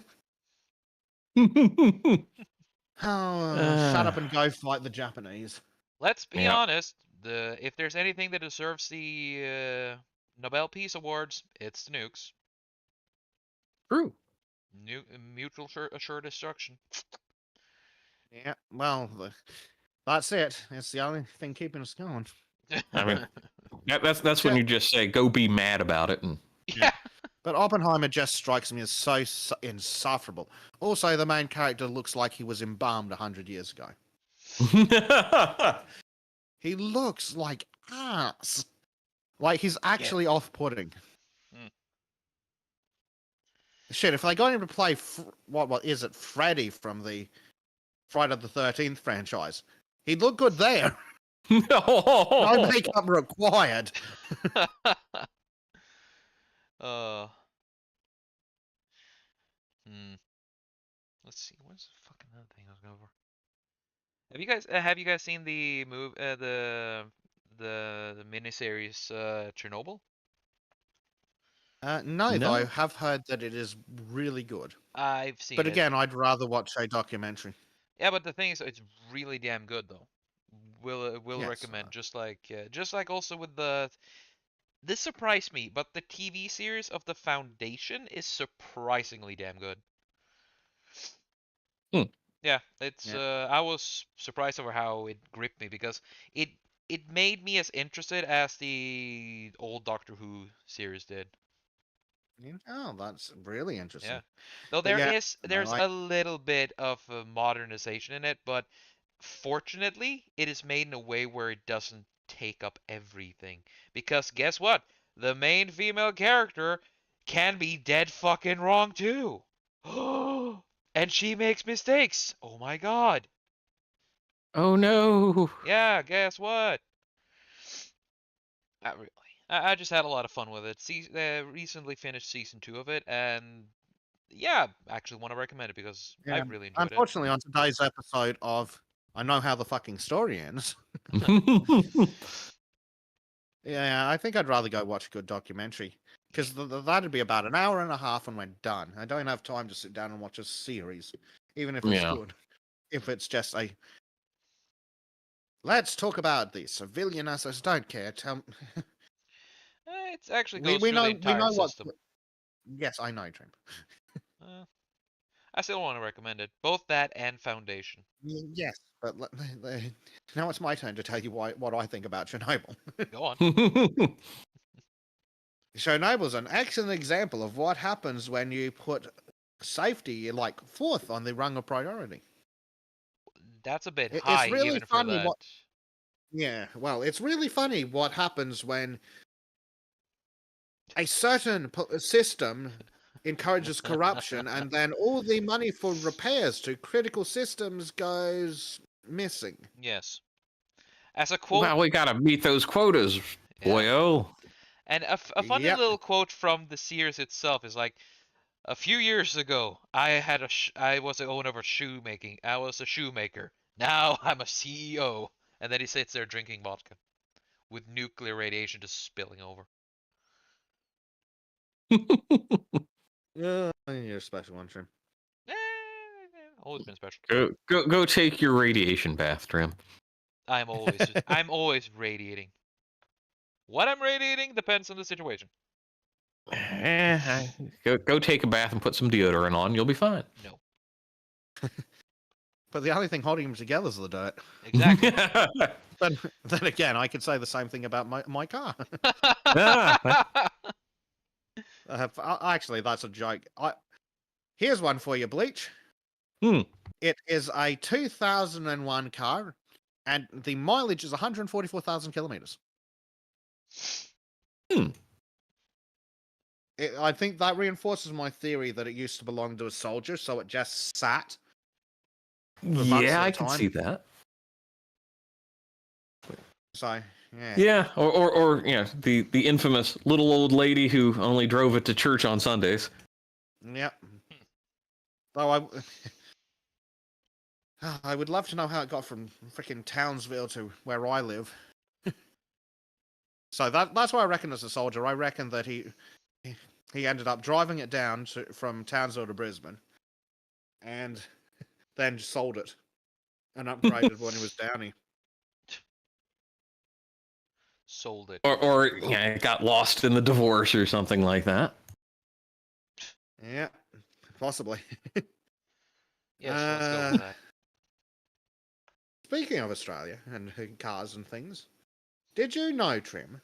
Oh, shut up and go fight the Japanese.
Let's be
Yeah.
honest. If there's anything that deserves the Nobel Peace Awards, it's the nukes.
True.
Mutual assured destruction.
Yeah, well, that's it. It's the only thing keeping us going.
I mean, that's when
Yeah.
you just say, "Go be mad about it." And
yeah.
But Oppenheimer just strikes me as so insufferable. Also, the main character looks like he was embalmed 100 years ago. He looks like ass. Like he's actually off-putting.
Hmm.
Shit, if they got him to play what is it, Freddy from the Friday the 13th franchise, he'd look good there. No makeup required.
uh. Let's see. What's the fucking other thing I was going for? Have you guys seen the the miniseries Chernobyl?
No,
No.
though, I have heard that it is really good.
I've seen
But
it.
again, I'd rather watch a documentary.
Yeah, but the thing is, it's really damn good though. Will
Yes,
recommend. Just like also with this surprised me, but the TV series of The Foundation is surprisingly damn good.
Hmm.
Yeah, it's
Yeah.
I was surprised over how it gripped me because it made me as interested as the old Doctor Who series did.
Oh, that's really interesting.
Yeah. Though
But yeah,
there's a little bit of modernization in it, but fortunately it is made in a way where it doesn't take up everything. Because guess what? The main female character can be dead fucking wrong too. And she makes mistakes. Oh my god.
Oh no.
Yeah, guess what? Not really. I just had a lot of fun with it. Recently finished season 2 of it, and yeah, actually want to recommend it because I
yeah.
really enjoyed it.
Unfortunately, on today's episode of I Know How the Fucking Story Ends, yeah, I think I'd rather go watch a good documentary. Because that'd be about an hour and a half and we're done. I don't have time to sit down and watch a series, even if it's
Yeah.
good. If it's just a let's talk about the civilian assets, don't care.
It's actually
we
goes through the
know
entire
what.
system.
Yes, I know, Trym.
I still want to recommend it. Both that and Foundation.
Yes, but now it's my turn to tell you what I think about Chernobyl.
Go on.
Chernobyl's an excellent example of what happens when you put safety like fourth on the rung of priority.
That's a bit
It's
high
really
even for
funny
that.
Yeah, well, it's really funny what happens when a certain system encourages corruption and then all the money for repairs to critical systems goes missing.
Yes. As a quote,
Well, we gotta meet those quotas,
yeah.
boyo.
And a funny
Yep.
little quote from the Sears itself is like, a few years ago, I was the owner of a shoemaking. I was a shoemaker. Now I'm a CEO. And then he sits there drinking vodka with nuclear radiation just spilling over.
You're a special one, Trym.
Always been special.
Go take your radiation bath, Trym.
I'm always radiating. What I'm radiating depends on the situation.
Go take a bath and put some deodorant on. You'll be fine.
No.
But the only thing holding them together is the dirt.
Exactly.
But then again, I could say the same thing about my car. Actually, that's a joke. Here's one for you, Bleach. It is a 2001 car, and the mileage is 144,000 kilometers. I think that reinforces my theory that it used to belong to a soldier, so it just sat.
Yeah, I can see that.
So, yeah.
Yeah, or you know, the infamous little old lady who only drove it to church on Sundays.
Yep. Though I would love to know how it got from freaking Townsville to where I live. So that's why I reckon as a soldier, I reckon that he ended up driving it down from Townsville to Brisbane, and then sold it and upgraded when he was down here.
Sold it.
Or yeah, it got lost in the divorce or something like that.
Yeah, possibly.
Yes, let's go with that.
Speaking of Australia and cars and things, did you know, Trym,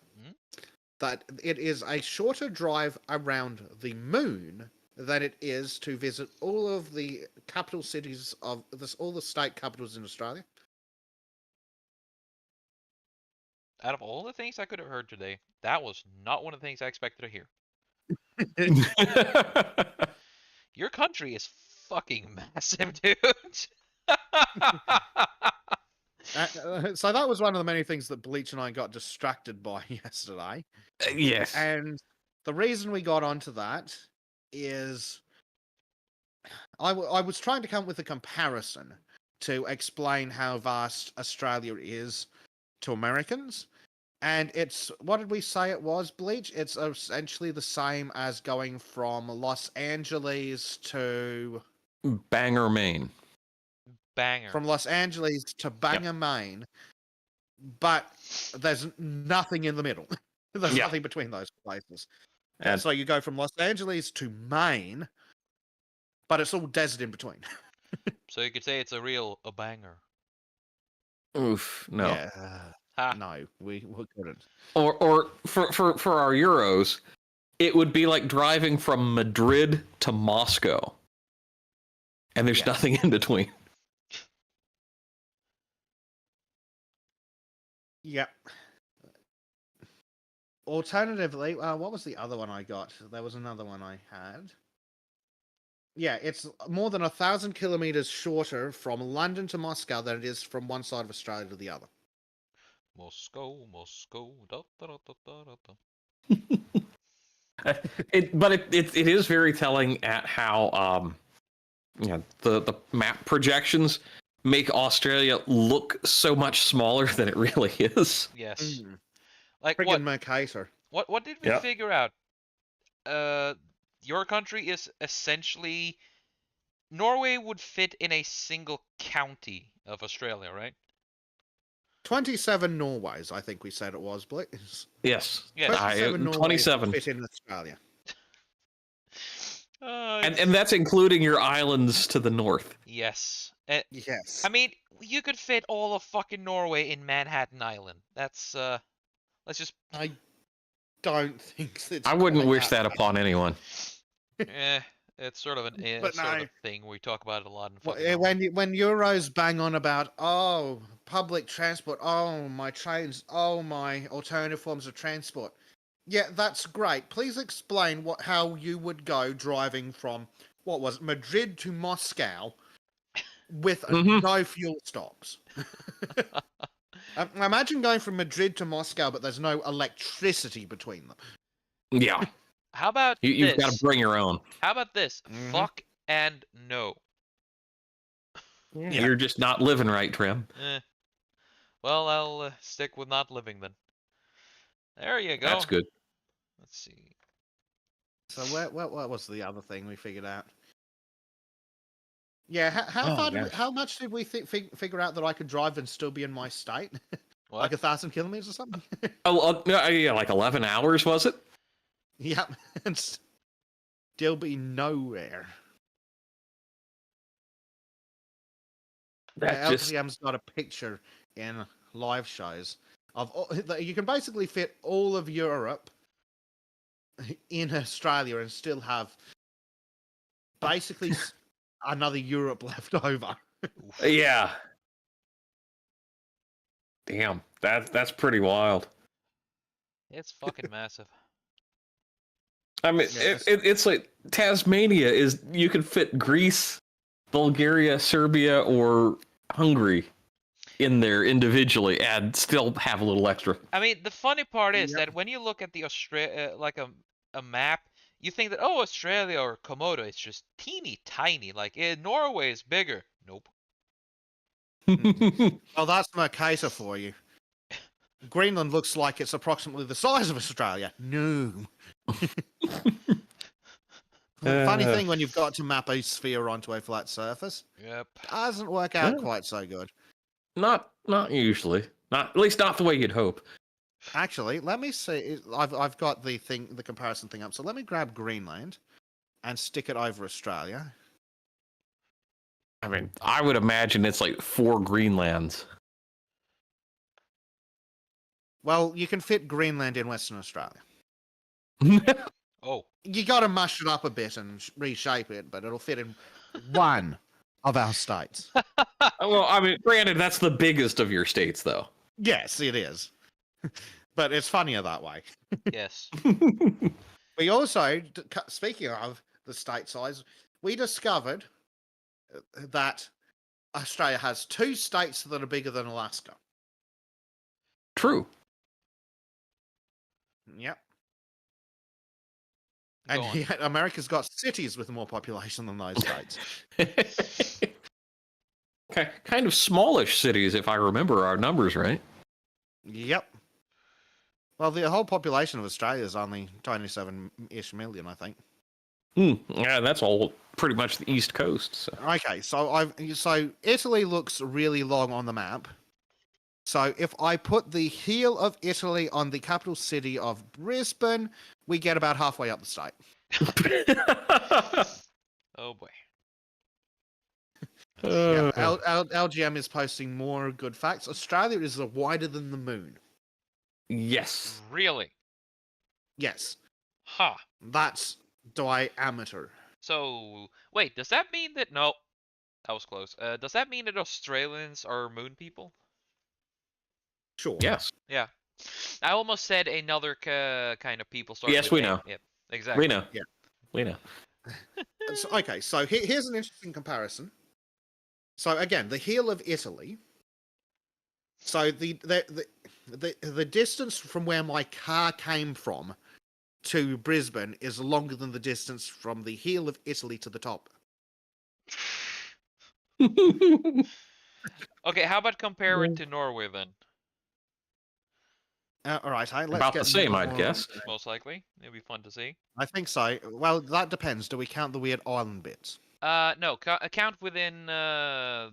that it is a shorter drive around the moon than it is to visit all of the capital cities of all the state capitals in Australia?
Out of all the things I could have heard today, that was not one of the things I expected to hear. Your country is fucking massive, dude.
So that was one of the many things that Bleach and I got distracted by yesterday.
Yes.
And the reason we got onto that is I was trying to come up with a comparison to explain how vast Australia is to Americans. And it's, what did we say it was, Bleach? It's essentially the same as going from Los Angeles to...
Bangor, Maine.
Banger.
From Los Angeles to Bangor, Maine. But there's nothing in the middle. There's nothing between those places. And so you go from Los Angeles to Maine, but it's all desert in between.
So you could say it's a banger.
Oof, no.
Yeah. No, we couldn't.
Or for our Euros, it would be like driving from Madrid to Moscow. And there's nothing in between.
Yep. Alternatively, what was the other one I got? There was another one I had. Yeah, it's more than 1,000 kilometers shorter from London to Moscow than it is from one side of Australia to the other.
Moscow. Da, da, da, da, da, da.
But it is very telling at how the map projections make Australia look so much smaller than it really is.
Yes. Like
friggin' Mercator.
What did we figure out? Your country is essentially Norway would fit in a single county of Australia, right?
27 Norways, I think we said it was, Blitz.
Yes.
27 Norways
27
fit in Australia.
And that's including your islands to the north.
Yes.
Yes.
I mean, you could fit all of fucking Norway in Manhattan Island. That's let's just.
I don't think it's.
I wouldn't wish that upon anyone.
It's sort of an
But
sort
no.
of thing we talk about it a lot.
When Euros bang on about public transport, my trains, my alternative forms of transport. Yeah, that's great. Please explain how you would go driving from Madrid to Moscow with no fuel stops. Imagine going from Madrid to Moscow, but there's no electricity between them.
Yeah,
How about
you've got to
this?
bring your own.
How about this?
Mhm.
Fuck and no.
Yeah.
You're just not living right, Trym.
Eh. Well, I'll stick with not living then. There you go.
That's good.
Let's see.
So what was the other thing we figured out? Yeah, how
Oh,
far?
gosh.
How much did we figure out that I could drive and still be in my state?
What?
Like 1,000 kilometers or something?
Yeah, like 11 hours, was it?
Yep, and still be nowhere.
That
Yeah,
just
LTM's got a picture in live shows of you can basically fit all of Europe in Australia and still have basically another Europe left over.
Oof.
yeah. Damn, that's pretty wild.
It's fucking massive.
I mean,
Yes.
it's like Tasmania is you can fit Greece, Bulgaria, Serbia, or Hungary in there individually and still have a little extra.
I mean, the funny part is
Yep.
that when you look at the like a map, you think that, oh, Australia or Komodo, it's just teeny tiny. Like Norway is bigger. Nope.
Well, that's Mercator for you. Greenland looks like it's approximately the size of Australia. No. Funny thing when you've got to map a sphere onto a flat surface,
Yep.
doesn't work out
Yeah.
quite so good.
Not usually. Not at least not the way you'd hope.
Actually, let me see. I've got the comparison thing up. So let me grab Greenland and stick it over Australia.
I mean, I would imagine it's like 4 Greenlands.
Well, you can fit Greenland in Western Australia.
Oh.
You got to mush it up a bit and reshape it, but it'll fit in one of our states.
Well, I mean, granted, that's the biggest of your states, though.
Yes, it is. But it's funnier that way.
Yes.
We also, speaking of the state size, we discovered that Australia has 2 states that are bigger than Alaska.
True.
Yep.
Go
And
on.
yet America's got cities with more population than those states.
Kind of smallish cities, if I remember our numbers right.
Yep. Well, the whole population of Australia is only 27-ish million, I think.
Yeah, that's all pretty much the East Coast. So.
Okay, so Italy looks really long on the map. So if I put the heel of Italy on the capital city of Brisbane, we get about halfway up the state.
Oh boy.
Yeah, LGM is posting more good facts. Australia is wider than the moon.
Yes.
Really?
Yes,
Huh.
that's diameter.
So wait, does that mean that no? That was close. Does that mean that Australians are moon people?
Sure.
Yes.
Yeah. I almost said another kind of people. Starting
Yes,
with
we
A.
know.
Yep. Exactly.
We know.
Yeah.
We know.
So here's an interesting comparison. So again, the heel of Italy. So the distance from where my car came from to Brisbane is longer than the distance from the heel of Italy to the top.
Okay, how about compare it to Norway then?
All right, let's
About
get
the same,
more-
I'd guess.
Most likely. It'd be fun to see.
I think so. Well, that depends. Do we count the weird island bits?
No, count within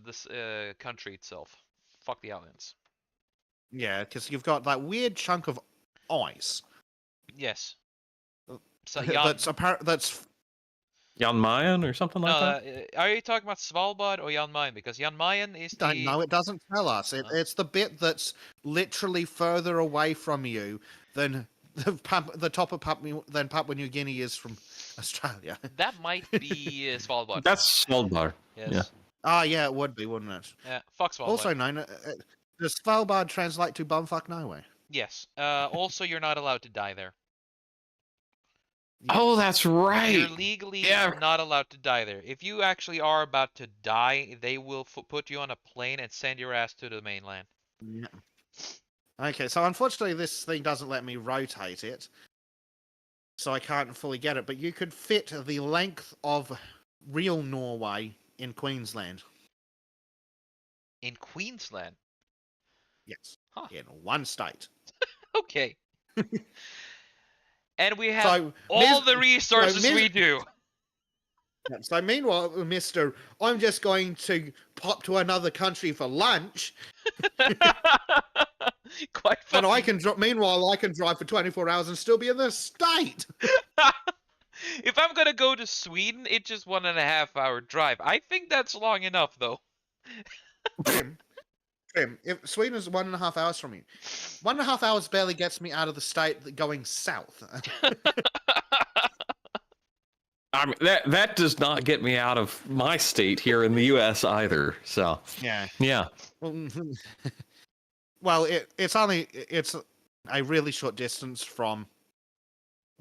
this country itself. Fuck the aliens.
Yeah, because you've got that weird chunk of ice
Yes. So Jan,
that's
Jan Mayen or something like
no,
that?
are you talking about Svalbard or Jan Mayen? Because Jan Mayen is
don't
the
know. It doesn't tell us. It's the bit that's literally further away from you than the top of Papua New Guinea is from Australia.
that might be Svalbard.
That's Svalbard.
Yes.
yeah.
Ah, yeah, it would be, wouldn't it?
Yeah. Fuck Svalbard.
Also known, does Svalbard translate to bumfuck nowhere?
Yes. Also, you're not allowed to die there.
Oh, that's right.
You're legally
Yeah.
not allowed to die there. If you actually are about to die, they will put you on a plane and send your ass to the mainland.
Yeah. Okay, so unfortunately this thing doesn't let me rotate it, so I can't fully get it, but you could fit the length of real Norway in Queensland.
In Queensland.
Yes.
Huh.
In one state.
Okay. And we have
So,
all the resources we do.
So meanwhile, Mr. I'm just going to pop to another country for lunch,
Quite
and
funny.
meanwhile I can drive for 24 hours and still be in the state.
If I'm gonna go to Sweden, it's just 1.5 hour drive. I think that's long enough, though.
Trym, if Sweden is 1.5 hours from you, 1.5 hours barely gets me out of the state going south.
I mean, that does not get me out of my state here in the U.S. either. So
Yeah.
yeah.
Well, it's a really short distance from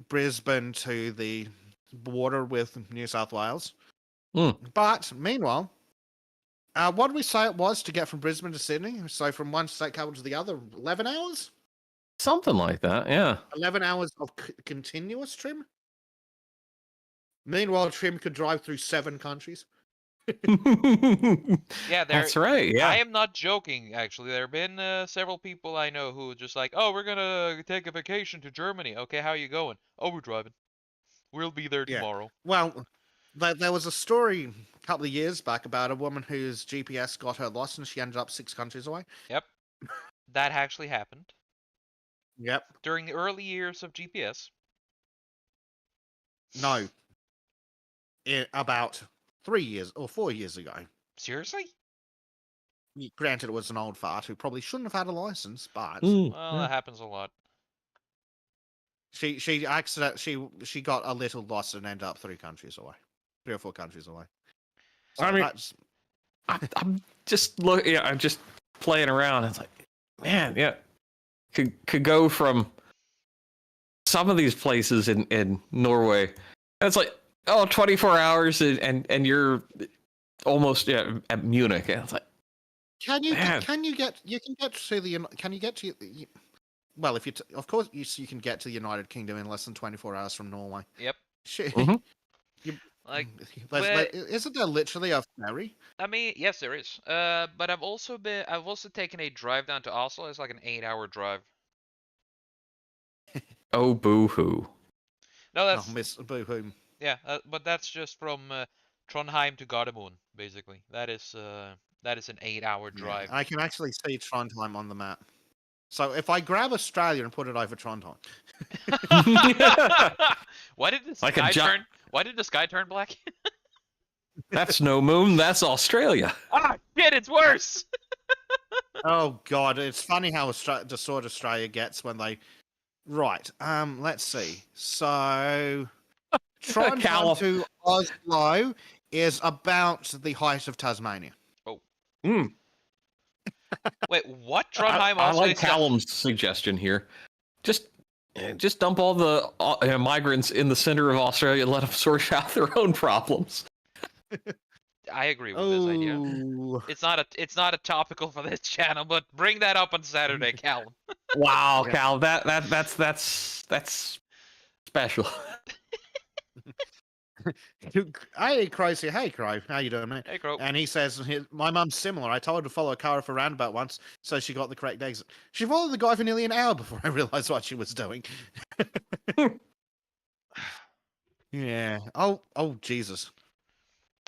Brisbane to the border with New South Wales. But meanwhile, what did we say it was to get from Brisbane to Sydney? So from one state capital to the other, 11 hours?
Something like that, yeah.
11 hours of continuous Trym? Meanwhile, Trym could drive through 7 countries.
Yeah,
that's right. Yeah,
I am not joking. Actually, there have been several people I know who just like, oh, we're gonna take a vacation to Germany. Okay, how you going? Oh, we're driving. We'll be there tomorrow.
Well, there was a story a couple of years back about a woman whose GPS got her lost and she ended up 6 countries away.
Yep, that actually happened.
Yep.
During the early years of GPS.
No. About 3 years or 4 years ago.
Seriously?
Granted, it was an old fart who probably shouldn't have had a license, but
Well, that happens a lot.
she got a little lost and ended up 3 countries away, 3 or 4 countries away. So
I mean, I'm just I'm just playing around. It's like, man, yeah, could go from some of these places in Norway. And it's like, 24 hours and you're almost at Munich. And it's like,
can you get to the well, if of course you can get to the United Kingdom in less than 24 hours from Norway.
Yep.
Shit.
Like,
isn't there literally a ferry?
I mean, yes, there is. But I've also taken a drive down to Oslo. It's like an 8-hour drive.
oh, boo-hoo.
No, that's
Miss boo-hoo.
Yeah, but that's just from Trondheim to Gardermoen, basically. That is an 8-hour drive.
I can actually see Trondheim on the map. So if I grab Australia and put it over Trondheim.
Why did the sky turn? Why did the sky turn black?
That's no moon. That's Australia.
Ah, shit! It's worse.
Oh God, it's funny how the sort Australia gets when they. Right. Let's see. So. Trondheim to Oslo is about the height of Tasmania.
Oh. Wait, what? Trondheim?
I like Callum's suggestion here. Just dump all the migrants in the center of Australia and let them sort out their own problems.
I agree with this idea. It's not a topical for this channel, but bring that up on Saturday, Callum.
Wow, Cal, that's special.
Hey, Crow's here. Hey, Crow. How you doing, mate?
Hey, Crow.
And he says, my mum's similar. I told her to follow a car off a roundabout once, so she got the correct exit. She followed the guy for nearly an hour before I realised what she was doing. Yeah. Oh, Jesus.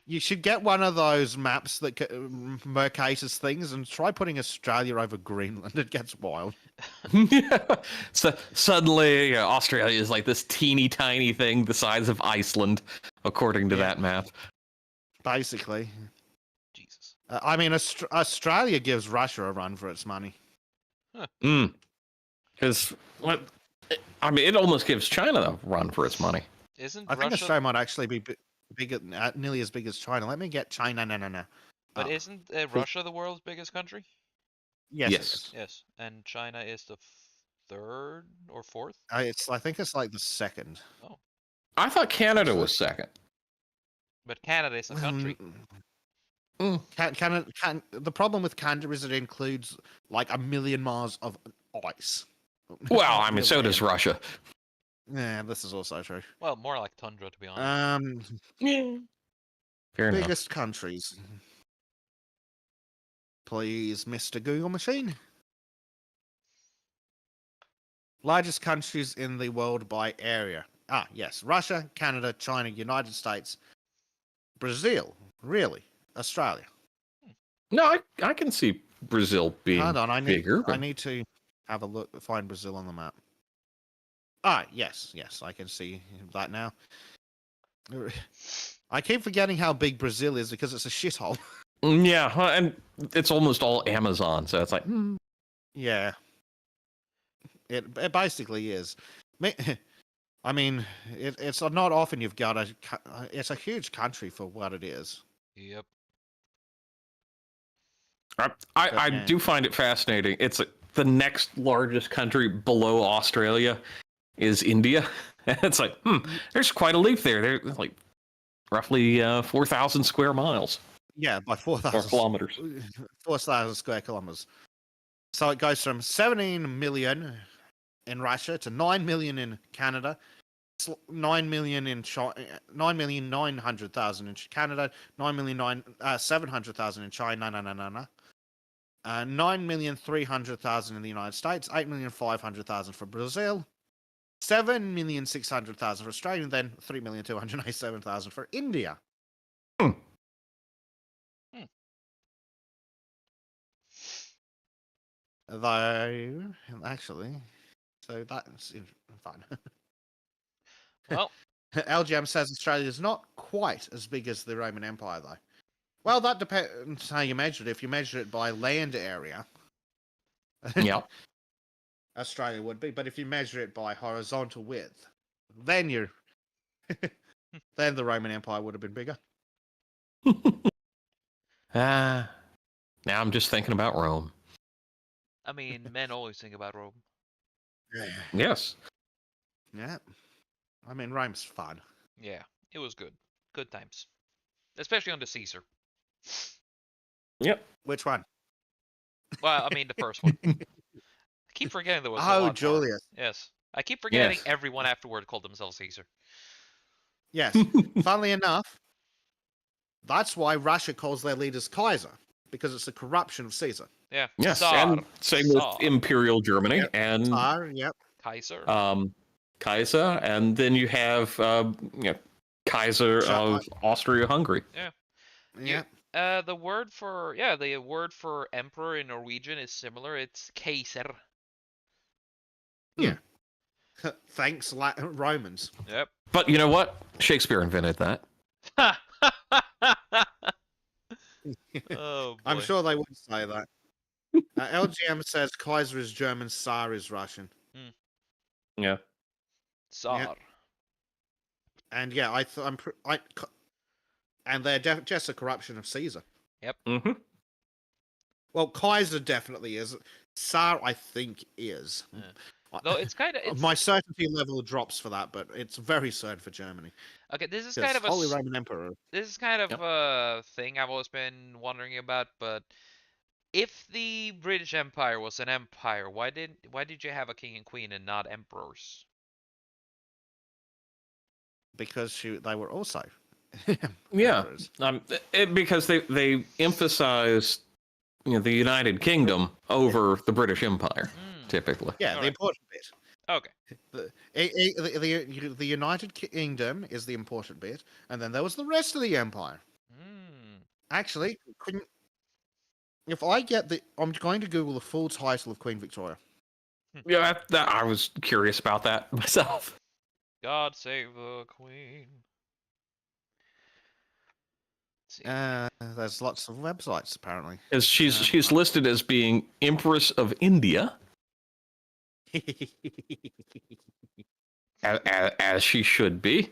You should get one of those maps that Mercatus things and try putting Australia over Greenland. It gets wild.
So suddenly, Australia is like this teeny tiny thing the size of Iceland, according to that map.
Basically.
Jesus.
I mean, Australia gives Russia a run for its money.
Because, I mean, it almost gives China a run for its money.
I think Australia might actually be bigger, nearly as big as China. Let me get China. No.
But isn't Russia the world's biggest country?
Yes.
Yes, and China is the 3rd or 4th.
I think it's like the 2nd.
Oh.
I thought Canada was 2nd.
But Canada is a country.
Canada, the problem with Canada is it includes like 1 million miles of ice.
Well, I mean, so
Really
does
heavy.
Russia.
Yeah, this is also true.
Well, more like tundra, to be honest.
Yeah. Fair enough.
Biggest countries. Please, Mr. Google Machine. Largest countries in the world by area. Ah, yes. Russia, Canada, China, United States, Brazil. Really? Australia.
No, I can see Brazil being
Hold on,
bigger,
I
but
need to have a look, find Brazil on the map. Ah, yes, I can see that now. I keep forgetting how big Brazil is because it's a shithole.
yeah, and it's almost all Amazon, so it's like,
Yeah, it basically is. I mean, it's not often you've got it's a huge country for what it is.
Yep.
I
yeah.
do find it fascinating. It's like the next largest country below Australia is India. It's like, there's quite a leap there. There's like roughly 4,000 square miles
Yeah, by
or kilometers.
4,000 square kilometers. So it goes from 17 million in Russia to 9 million in Canada, 9 million in China, 9,900,000 in Canada, 9,700,000 in China, no. 9,300,000 in the United States, 8,500,000 for Brazil, 7,600,000 for Australia, and then 3,287,000 for India.
Hmm.
Though, actually, so that's fun.
Well,
LGM says Australia is not quite as big as the Roman Empire, though. Well, that depends how you measure it. If you measure it by land area,
Yeah.
Australia would be. But if you measure it by horizontal width, then you're then the Roman Empire would have been bigger.
Now I'm just thinking about Rome.
I mean, men always think about Rome.
Yes.
Yeah. I mean, Rome's fun.
Yeah, it was good. Good times. Especially under Caesar.
Yep.
Which one?
Well, I mean, the first one. I keep forgetting there was a lot more.
Julius.
Yes. I keep forgetting
Yes.
everyone afterward called themselves Caesar.
Yes. Funnily enough, that's why Russia calls their leaders Kaiser, because it's a corruption of Caesar.
Yeah.
Yes.
Tsar.
And same with
Tsar.
Imperial Germany
Yep.
and
Tsar, yep.
Kaiser.
Kaiser, and then you have Kaiser of Austria-Hungary.
Yeah.
Yeah.
The word for emperor in Norwegian is similar. It's Kaiser.
Yeah. Thanks, Romans.
Yep.
But you know what? Shakespeare invented that.
Oh boy.
I'm sure they would say that. LGM says Kaiser is German, Tsar is Russian.
Yeah.
Tsar.
Yep. And yeah, and they're just a corruption of Caesar.
Yep.
Mm-hmm.
Well, Kaiser definitely is. Tsar, I think, is.
Yeah. Though it's kind of
my certainty level drops for that, but it's very certain for Germany.
okay. This is kind of
Holy Roman Emperor.
This is kind of a thing I've always been wondering about. But if the British Empire was an empire, why did you have a king and queen and not emperors?
Because they were also
Yeah.
emperors.
Because they emphasized the United Kingdom over the British Empire, typically.
Yeah,
All
the
right.
important bit.
Okay.
The United Kingdom is the important bit, and then there was the rest of the empire. Actually, if I get I'm going to Google the full title of Queen Victoria.
Yeah, I was curious about that myself.
God save the Queen.
There's lots of websites apparently.
As she's listed as being Empress of India, as she should be.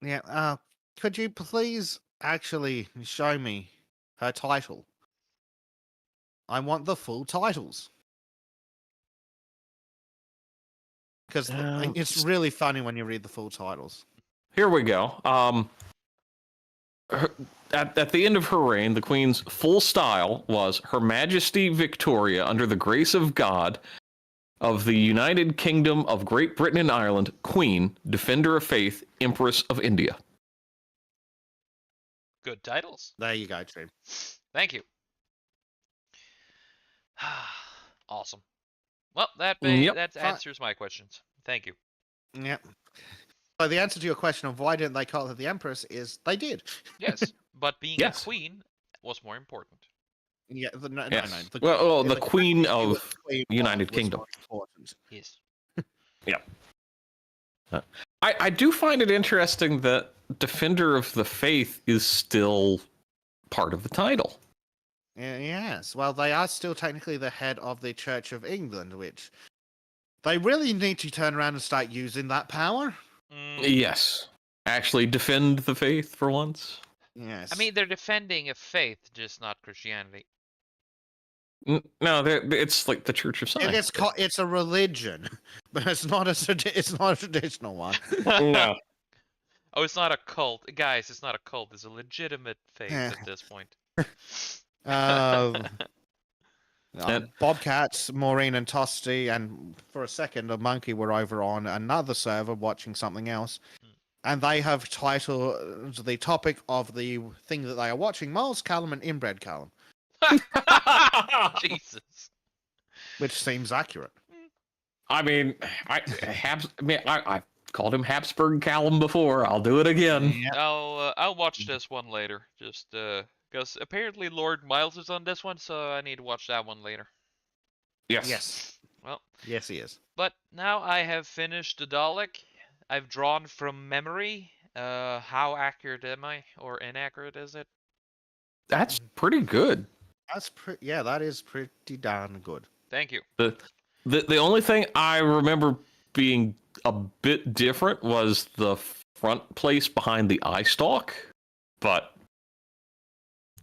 Yeah. Could you please actually show me her title? I want the full titles. Because it's really funny when you read the full titles.
Here we go. at the end of her reign, the Queen's full style was Her Majesty Victoria, under the grace of God, of the United Kingdom of Great Britain and Ireland, Queen, Defender of Faith, Empress of India.
Good titles.
There you go, Trym.
Thank you. Awesome. Well, that
Yep.
answers my questions. Thank you.
Yep. So the answer to your question of why didn't they call her the Empress is they did.
Yes, but being
Yes.
a queen was more important.
Yeah, no.
Yes.
The,
Well,
yeah,
the Queen
fact that she was
of
Queen
United
was
Kingdom.
more important.
Yes.
I do find it interesting that Defender of the Faith is still part of the title.
Yes, well, they are still technically the head of the Church of England, which they really need to turn around and start using that power.
Yes. Actually defend the faith for once.
Yes.
I mean, they're defending a faith, just not Christianity.
No, it's like the Church of Science.
It's a religion, but it's not a traditional one.
No.
Oh, it's not a cult. Guys, it's not a cult. It's a legitimate faith at this point.
Bobcats, Maureen and Tosti, and for a second, a monkey were over on another server watching something else. And they have titled the topic of the thing that they are watching, Moles Callum and Inbred Callum,
Jesus.
which seems accurate.
I mean, I've called him Habsburg Callum before. I'll do it again.
Yeah.
I'll watch this one later. Just because apparently Lord Miles is on this one, so I need to watch that one later.
Yes.
Well.
Yes, he is.
But now I have finished the Dalek. I've drawn from memory. How accurate am I, or inaccurate is it?
That's pretty good.
That is pretty darn good.
Thank you.
The only thing I remember being a bit different was the front place behind the eye stalk, but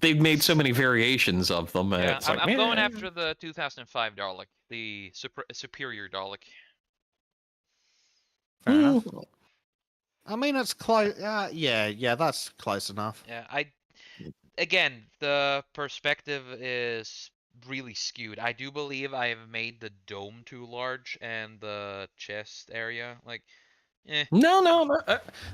they've made so many variations of them.
Yeah,
It's
I'm going after the 2005 Dalek, the superior Dalek.
Fair enough. I mean, it's close. Yeah, that's close enough.
Yeah, again, the perspective is really skewed. I do believe I have made the dome too large and the chest area
No.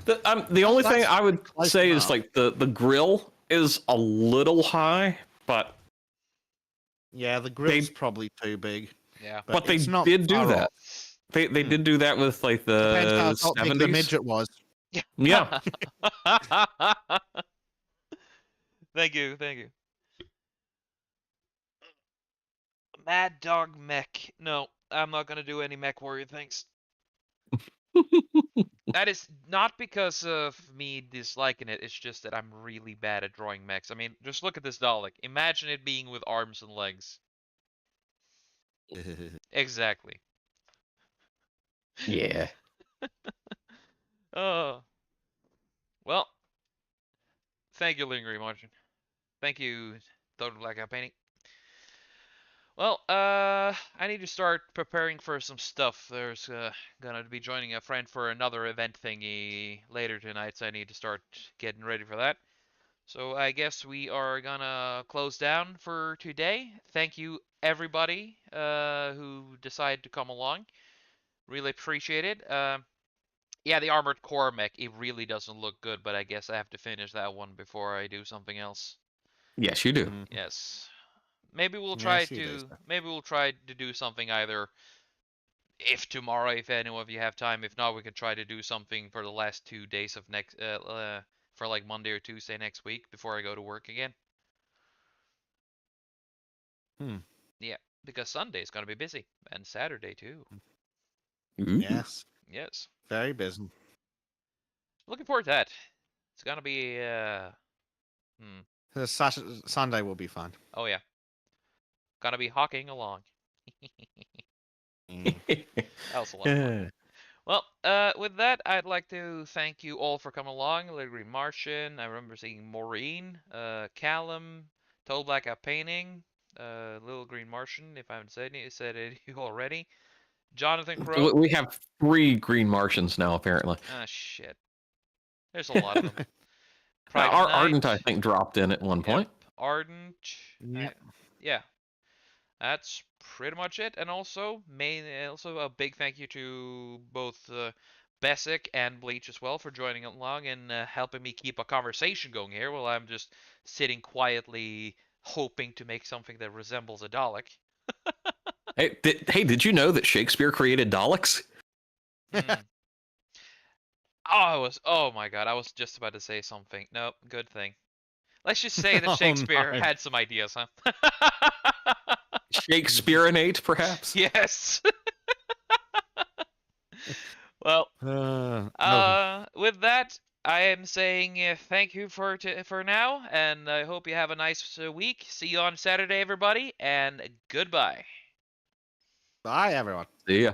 The only thing I would
close
say
enough.
is like the grill is a little high, but
Yeah, the grill's probably too big.
Yeah.
but they
it's not
did do
far
that.
off.
They did do that with like
Depends
the
how big the
70s.
midget was.
Yeah.
Thank you. Mad Dog Mech. No, I'm not gonna do any Mech Warrior things. That is not because of me disliking it, it's just that I'm really bad at drawing mechs. I mean, just look at this Dalek. Imagine it being with arms and legs. Exactly.
Yeah.
Oh. Well, thank you, Lingering Margin. Thank you, Total Blackout Painting. Well, I need to start preparing for some stuff. There's gonna be joining a friend for another event thingy later tonight, so I need to start getting ready for that. So I guess we are gonna close down for today. Thank you, everybody who decided to come along. Really appreciate it. Yeah, the Armored Core mech, it really doesn't look good, but I guess I have to finish that one before I do something else.
Yes, you do.
Yes. Maybe we'll
Yes,
try
you do,
to
sir.
maybe we'll try to do something either if tomorrow, if any of you have time. If not, we can try to do something for the last 2 days of next for like Monday or Tuesday next week before I go to work again. Yeah, because Sunday's gonna be busy and Saturday too.
Ooh.
Yes,
Yes.
very busy.
Looking forward to that. It's gonna be
Sunday will be fun.
oh yeah. Gonna be hawking along.
Mm.
That was a lot of fun. Well, with that, I'd like to thank you all for coming along. Little Green Martian, I remember seeing Maureen, Callum, Total Blackout Painting, Little Green Martian, if I haven't said it already. Jonathan Crow.
We have 3 green Martians now, apparently.
Ah, shit. There's a lot of them. Pride and
Ardent, I
Night.
think, dropped in at one point.
Ardent.
Yep.
Yeah. That's pretty much it. And also, also a big thank you to both Bessic and Bleach as well for joining along and helping me keep a conversation going here while I'm just sitting quietly hoping to make something that resembles a Dalek.
Hey, did you know that Shakespeare created Daleks?
Hmm. Oh my god, I was just about to say something. Nope, good thing. Let's just say that
Oh,
Shakespeare
no.
had some ideas, huh?
Shakespeareanate, perhaps?
Yes. Well,
No.
with that, I am saying thank you for now, and I hope you have a nice week. See you on Saturday, everybody, and goodbye.
Bye, everyone.
See ya.